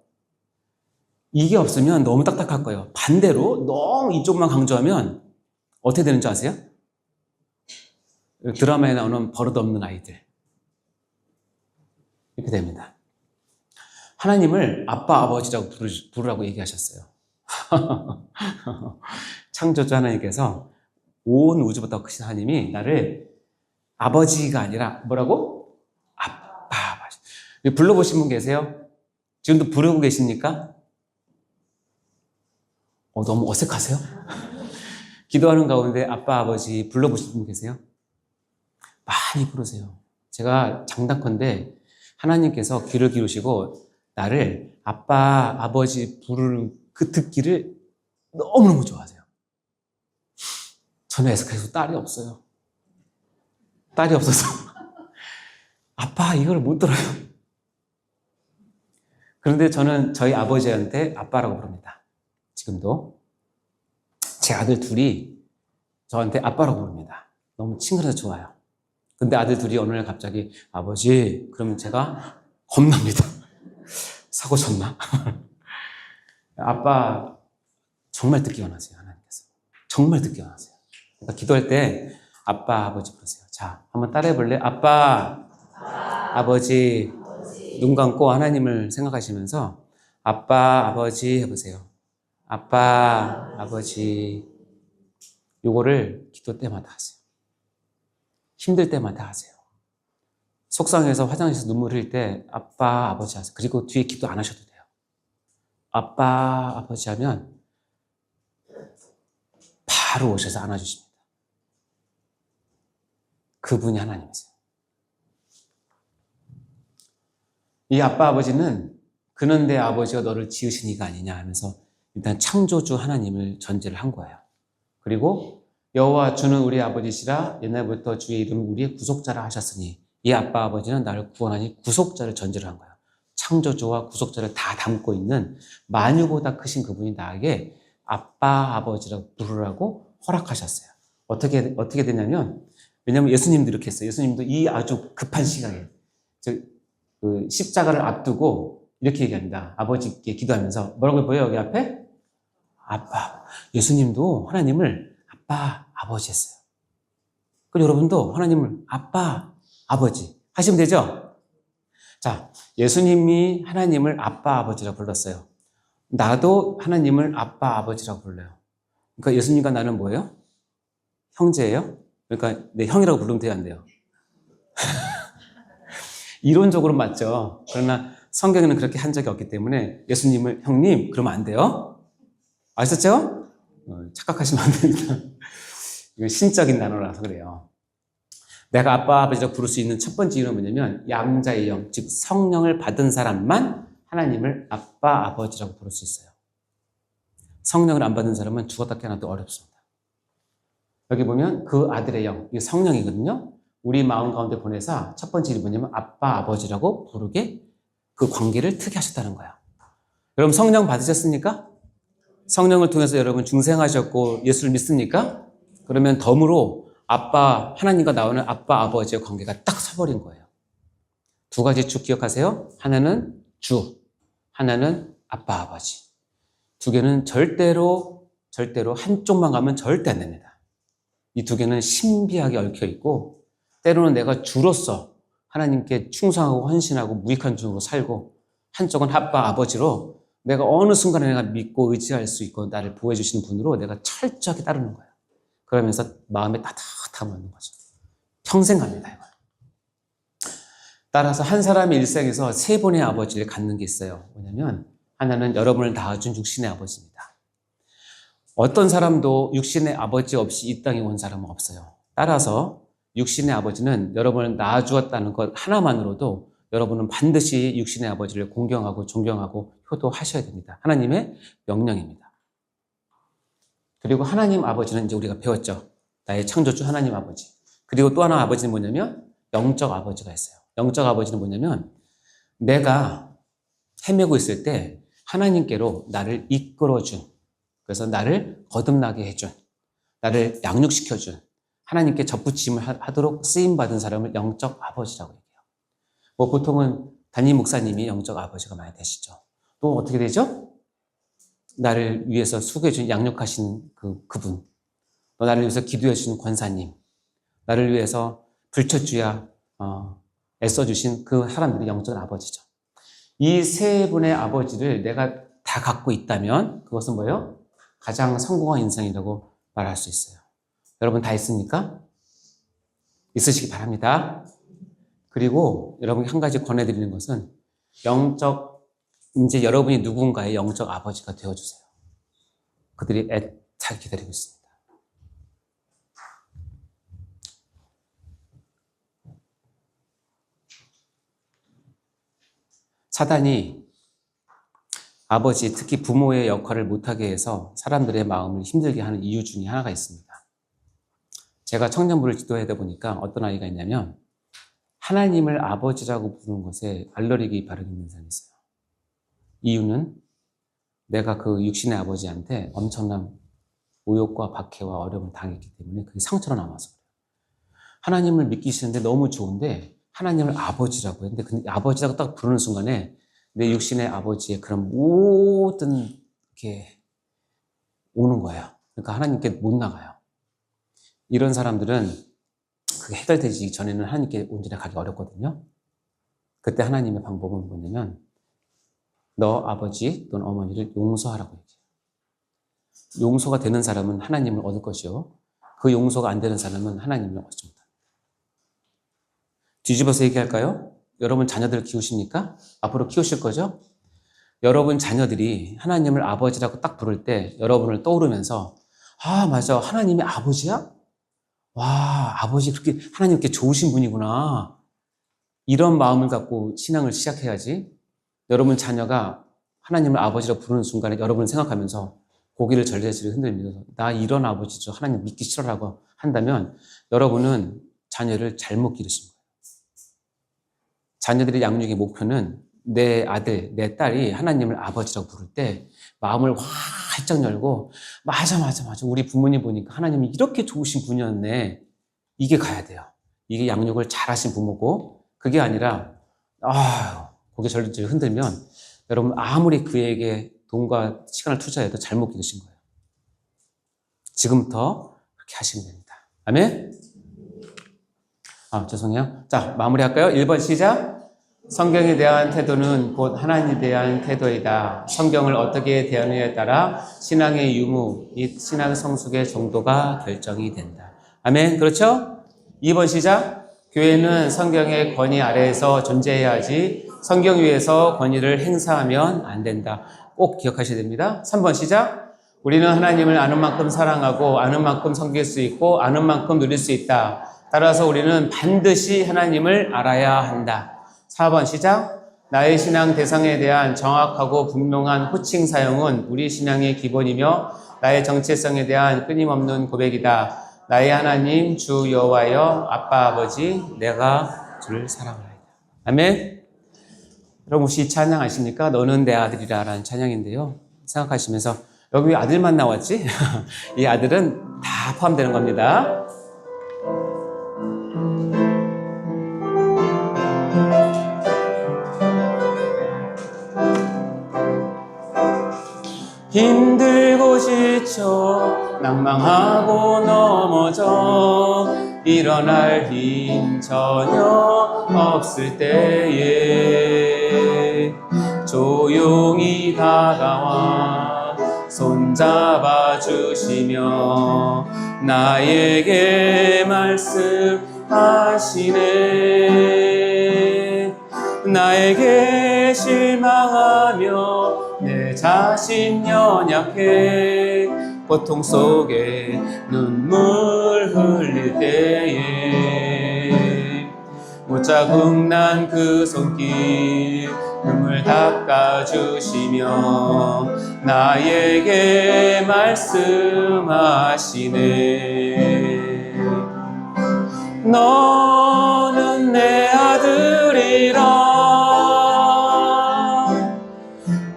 이게 없으면 너무 딱딱할 거예요. 반대로 너무 이쪽만 강조하면 어떻게 되는 줄 아세요? 드라마에 나오는 버릇없는 아이들. 이렇게 됩니다. 하나님을 아빠, 아버지라고 부르라고 얘기하셨어요. 창조주 하나님께서 온 우주보다 크신 하나님이 나를 아버지가 아니라 뭐라고? 아빠. 불러보신 분 계세요? 지금도 부르고 계십니까? 너무 어색하세요? 기도하는 가운데 아빠, 아버지 불러보신 분 계세요? 많이 부르세요. 제가 장담컨대 하나님께서 귀를 기울이시고 나를 아빠, 아버지 부르는 그 듣기를 너무너무 좋아하세요. 저는 계속 딸이 없어요. 딸이 없어서 아빠 이걸 못 들어요. 그런데 저는 저희 아버지한테 아빠라고 부릅니다. 지금도 제 아들 둘이 저한테 아빠라고 부릅니다. 너무 친근해서 좋아요. 근데 아들 둘이 어느 날 갑자기 아버지 그러면 제가 겁납니다. 사고 쳤나? 아빠 정말 듣기 원하세요. 하나님께서 정말 듣기 원하세요. 그러니까 기도할 때 아빠 아버지 부르세요. 자 한번 따라해 볼래? 아빠 아버지 눈 감고 하나님을 생각하시면서 아빠 아버지 해보세요. 아빠 아버지 요거를 기도 때마다 하세요. 힘들 때마다 하세요. 속상해서 화장실에서 눈물 흘릴 때 아빠 아버지 하세요. 그리고 뒤에 기도 안 하셔도 돼요. 아빠 아버지 하면 바로 오셔서 안아주십니다. 그분이 하나님이세요. 이 아빠 아버지는 그는 내 아버지가 너를 지으신 이가 아니냐 하면서 일단 창조주 하나님을 전제를 한 거예요. 그리고 여호와 주는 우리 아버지시라 옛날부터 주의 이름을 우리의 구속자라 하셨으니 이 아빠 아버지는 나를 구원하니 구속자를 전제를 한 거예요. 창조주와 구속자를 다 담고 있는 만유보다 크신 그분이 나에게 아빠 아버지라고 부르라고 허락하셨어요. 어떻게 되냐면 왜냐면 예수님도 이렇게 했어요. 예수님도 이 아주 급한 시간에 그 십자가를 앞두고 이렇게 얘기합니다. 아버지께 기도하면서 뭐라고 보여요? 여기 앞에? 아빠. 예수님도 하나님을 아빠, 아버지 했어요. 그리고 여러분도 하나님을 아빠, 아버지 하시면 되죠? 자, 예수님이 하나님을 아빠, 아버지라고 불렀어요. 나도 하나님을 아빠, 아버지라고 불러요. 그러니까 예수님과 나는 뭐예요? 형제예요? 그러니까 내 형이라고 부르면 돼요, 안 돼요? 이론적으로 맞죠. 그러나 성경에는 그렇게 한 적이 없기 때문에 예수님을 형님 그러면 안 돼요. 아셨죠? 착각하시면 안 됩니다. 이건 신적인 단어라서 그래요. 내가 아빠 아버지라고 부를 수 있는 첫 번째 이유는 뭐냐면 양자의 영, 즉 성령을 받은 사람만 하나님을 아빠 아버지라고 부를 수 있어요. 성령을 안 받은 사람은 죽었다 깨어나도 어렵습니다. 여기 보면 그 아들의 영, 이게 성령이거든요. 우리 마음 가운데 보내서 첫 번째 일이 뭐냐면 아빠 아버지라고 부르게 그 관계를 특이하셨다는 거야. 여러분 성령 받으셨습니까? 성령을 통해서 여러분 중생하셨고 예수를 믿습니까? 그러면 덤으로 아빠, 하나님과 나오는 아빠 아버지의 관계가 딱 서버린 거예요. 두 가지 주 기억하세요. 하나는 주, 하나는 아빠 아버지. 두 개는 절대로 한쪽만 가면 절대 안 됩니다. 이 두 개는 신비하게 얽혀 있고 때로는 내가 주로서 하나님께 충성하고 헌신하고 무익한 종으로 살고 한쪽은 아빠 아버지로 내가 어느 순간에 내가 믿고 의지할 수 있고 나를 보호해 주시는 분으로 내가 철저하게 따르는 거예요. 그러면서 마음에 따뜻함을 얻는 거죠. 평생 갑니다. 이거. 따라서 한 사람의 일생에서 세 번의 아버지를 갖는 게 있어요. 뭐냐면 하나는 여러분을 낳아준 육신의 아버지입니다. 어떤 사람도 육신의 아버지 없이 이 땅에 온 사람은 없어요. 따라서 육신의 아버지는 여러분을 낳아주었다는 것 하나만으로도 여러분은 반드시 육신의 아버지를 공경하고 존경하고 효도하셔야 됩니다. 하나님의 명령입니다. 그리고 하나님 아버지는 이제 우리가 배웠죠. 나의 창조주 하나님 아버지. 그리고 또 하나 아버지는 뭐냐면 영적 아버지가 있어요. 영적 아버지는 뭐냐면 내가 헤매고 있을 때 하나님께로 나를 이끌어준, 그래서 나를 거듭나게 해준, 나를 양육시켜준, 하나님께 접붙임을 하도록 쓰임받은 사람을 영적 아버지라고 얘기해요. 뭐 보통은 담임 목사님이 영적 아버지가 많이 되시죠. 또 어떻게 되죠? 나를 위해서 수고해준 양육하신 그분, 또 나를 위해서 기도해주신 권사님, 나를 위해서 불철주야 애써주신 그 사람들이 영적 아버지죠. 이 세 분의 아버지를 내가 다 갖고 있다면 그것은 뭐예요? 가장 성공한 인생이라고 말할 수 있어요. 여러분 다 있습니까? 있으시기 바랍니다. 그리고 여러분께 한 가지 권해드리는 것은 이제 여러분이 누군가의 영적 아버지가 되어주세요. 그들이 애타게 기다리고 있습니다. 사단이 아버지, 특히 부모의 역할을 못하게 해서 사람들의 마음을 힘들게 하는 이유 중에 하나가 있습니다. 제가 청년부를 지도하다 보니까 어떤 아이가 있냐면 하나님을 아버지라고 부르는 것에 알러리기 반응이 있는 사람이 있어요. 이유는 내가 그 육신의 아버지한테 엄청난 모욕과 박해와 어려움을 당했기 때문에 그게 상처로 남아서 그래요. 하나님을 믿기시는데 너무 좋은데 하나님을 아버지라고 했는데 근데 아버지라고 딱 부르는 순간에 내 육신의 아버지의 그런 모든 게 오는 거예요. 그러니까 하나님께 못 나가요. 이런 사람들은 그게 해결되기 전에는 하나님께 온전히 가기 어렵거든요. 그때 하나님의 방법은 뭐냐면 너 아버지 또는 어머니를 용서하라고 얘기해요. 용서가 되는 사람은 하나님을 얻을 것이요. 그 용서가 안 되는 사람은 하나님을 얻지 못합니다. 뒤집어서 얘기할까요? 여러분 자녀들을 키우십니까? 앞으로 키우실 거죠? 여러분 자녀들이 하나님을 아버지라고 딱 부를 때 여러분을 떠오르면서 아 맞아 하나님이 아버지야? 와 아버지 그렇게 하나님 이렇게 좋으신 분이구나 이런 마음을 갖고 신앙을 시작해야지. 여러분 자녀가 하나님을 아버지라고 부르는 순간에 여러분을 생각하면서 고개를 절레절레 흔들면서 나 이런 아버지죠 하나님 믿기 싫어라고 한다면 여러분은 자녀를 잘못 기르신 거예요. 자녀들의 양육의 목표는 내 아들, 내 딸이 하나님을 아버지라고 부를 때 마음을 활짝 열고 맞아 우리 부모님 보니까 하나님이 이렇게 좋으신 분이었네 이게 가야 돼요. 이게 양육을 잘하신 부모고 그게 아니라 고개 절레절레 흔들면 여러분 아무리 그에게 돈과 시간을 투자해도 잘못 기르신 거예요. 지금부터 그렇게 하시면 됩니다. 아멘? 죄송해요. 자, 마무리할까요? 1번 시작. 성경에 대한 태도는 곧 하나님에 대한 태도이다. 성경을 어떻게 대하느냐에 따라 신앙의 유무 및 신앙 성숙의 정도가 결정이 된다. 아멘. 그렇죠? 2번 시작. 교회는 성경의 권위 아래에서 존재해야지 성경 위에서 권위를 행사하면 안 된다. 꼭 기억하셔야 됩니다. 3번 시작. 우리는 하나님을 아는 만큼 사랑하고 아는 만큼 섬길 수 있고 아는 만큼 누릴 수 있다. 따라서 우리는 반드시 하나님을 알아야 한다. 4번 시작. 나의 신앙 대상에 대한 정확하고 분명한 호칭 사용은 우리 신앙의 기본이며 나의 정체성에 대한 끊임없는 고백이다. 나의 하나님 주 여호와여 아빠 아버지 내가 주를 사랑하리다. 아멘. 여러분 혹시 이 찬양 아십니까? 너는 내 아들이라 라는 찬양인데요. 생각하시면서 여기 왜 아들만 나왔지? 이 아들은 다 포함되는 겁니다. 힘들고 지쳐 낭망하고 넘어져 일어날 힘 전혀 없을 때에 조용히 다가와 손잡아 주시며 나에게 말씀하시네. 나에게 실망하며 내 자신 연약해 고통 속에 눈물 흘릴 때에 무자국난 그 손길 눈물 닦아주시며 나에게 말씀하시네. 너는 내 아들이라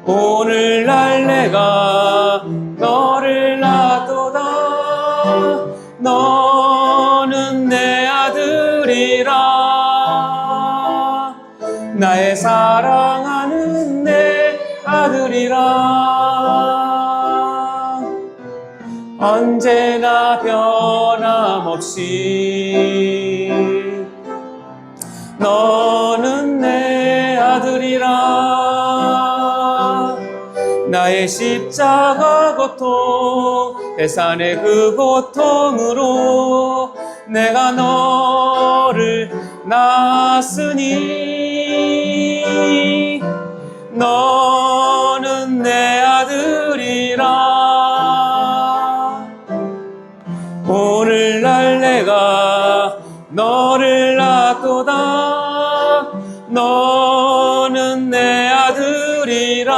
오늘날 내가 너를 낳도다. 너는 내 아들이라 나의 사랑하는 내 아들이라 언제나 변함없이 너는 내 아들이라 나의 십자가 고통 해산의 그 고통으로 내가 너를 낳았으니 너는 내 아들이라 오늘날 내가 너를 낳도다. 너는 내 아들이라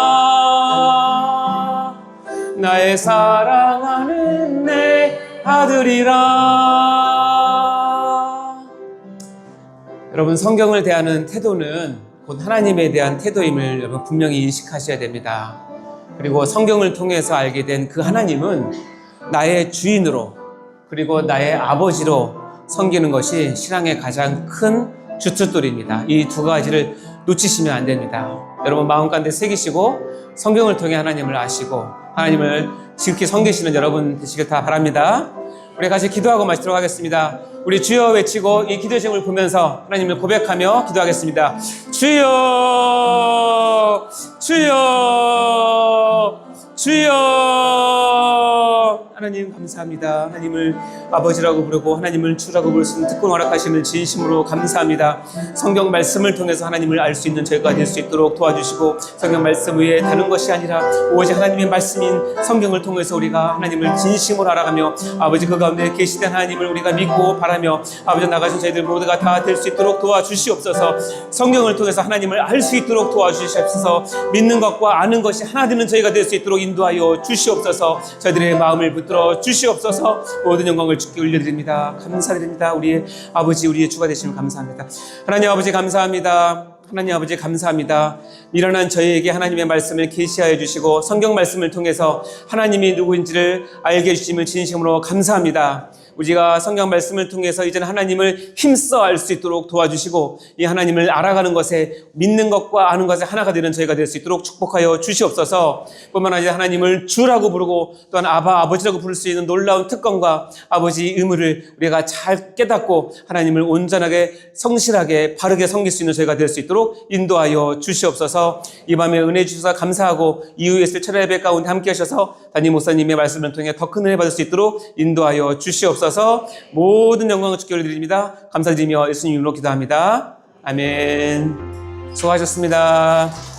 나의 사랑하는 내 아들이라. 여러분 성경을 대하는 태도는 곧 하나님에 대한 태도임을 여러분 분명히 인식하셔야 됩니다. 그리고 성경을 통해서 알게 된 그 하나님은 나의 주인으로 그리고 나의 아버지로 섬기는 것이 신앙의 가장 큰 주춧돌입니다. 이 두 가지를 놓치시면 안 됩니다. 여러분 마음 가운데 새기시고 성경을 통해 하나님을 아시고 하나님을 지극히 섬기시는 여러분 되시길 다 바랍니다. 우리 같이 기도하고 마치도록 하겠습니다. 우리 주여 외치고 이 기도의 제목을 보면서 하나님을 고백하며 기도하겠습니다. 주여 주여 주여. 하나님 감사합니다. 하나님을 아버지라고 부르고 하나님을 주라고 부를 수 있는 특권 허락하심을 진심으로 감사합니다. 성경 말씀을 통해서 하나님을 알 수 있는 저희가 될 수 있도록 도와주시고 성경 말씀 외에 다른 것이 아니라 오직 하나님의 말씀인 성경을 통해서 우리가 하나님을 진심으로 알아가며 아버지 그 가운데 계시된 하나님을 우리가 믿고 바라며 아버지 나가신 저희들 모두가 다 될 수 있도록 도와주시옵소서. 성경을 통해서 하나님을 알 수 있도록 도와주시옵소서. 믿는 것과 아는 것이 하나 되는 저희가 될 수 있도록 인도하여 주시옵소서. 저희들의 마음을 붙들어 주시옵소서. 모든 영광을 주께 올려드립니다. 감사드립니다. 우리의 아버지 우리의 주가 되시면 감사합니다. 하나님 아버지 감사합니다. 하나님 아버지 감사합니다. 미련한 저희에게 하나님의 말씀을 계시하여 주시고 성경 말씀을 통해서 하나님이 누구인지를 알게 해주심을 진심으로 감사합니다. 우리가 성경 말씀을 통해서 이제는 하나님을 힘써 알 수 있도록 도와주시고 이 하나님을 알아가는 것에 믿는 것과 아는 것에 하나가 되는 저희가 될 수 있도록 축복하여 주시옵소서. 뿐만 아니라 하나님을 주라고 부르고 또한 아버지라고 부를 수 있는 놀라운 특권과 아버지 의무를 우리가 잘 깨닫고 하나님을 온전하게 성실하게 바르게 섬길 수 있는 저희가 될 수 있도록 인도하여 주시옵소서. 이 밤에 은혜 주셔서 감사하고 이후에 있을 철야 예배 가운데 함께 하셔서 담임 목사님의 말씀을 통해 더 큰 은혜 받을 수 있도록 인도하여 주시옵소서. 주셔서 모든 영광을 주께 올려드립니다. 감사드리며 예수님 이름으로 기도합니다. 아멘. 수고하셨습니다.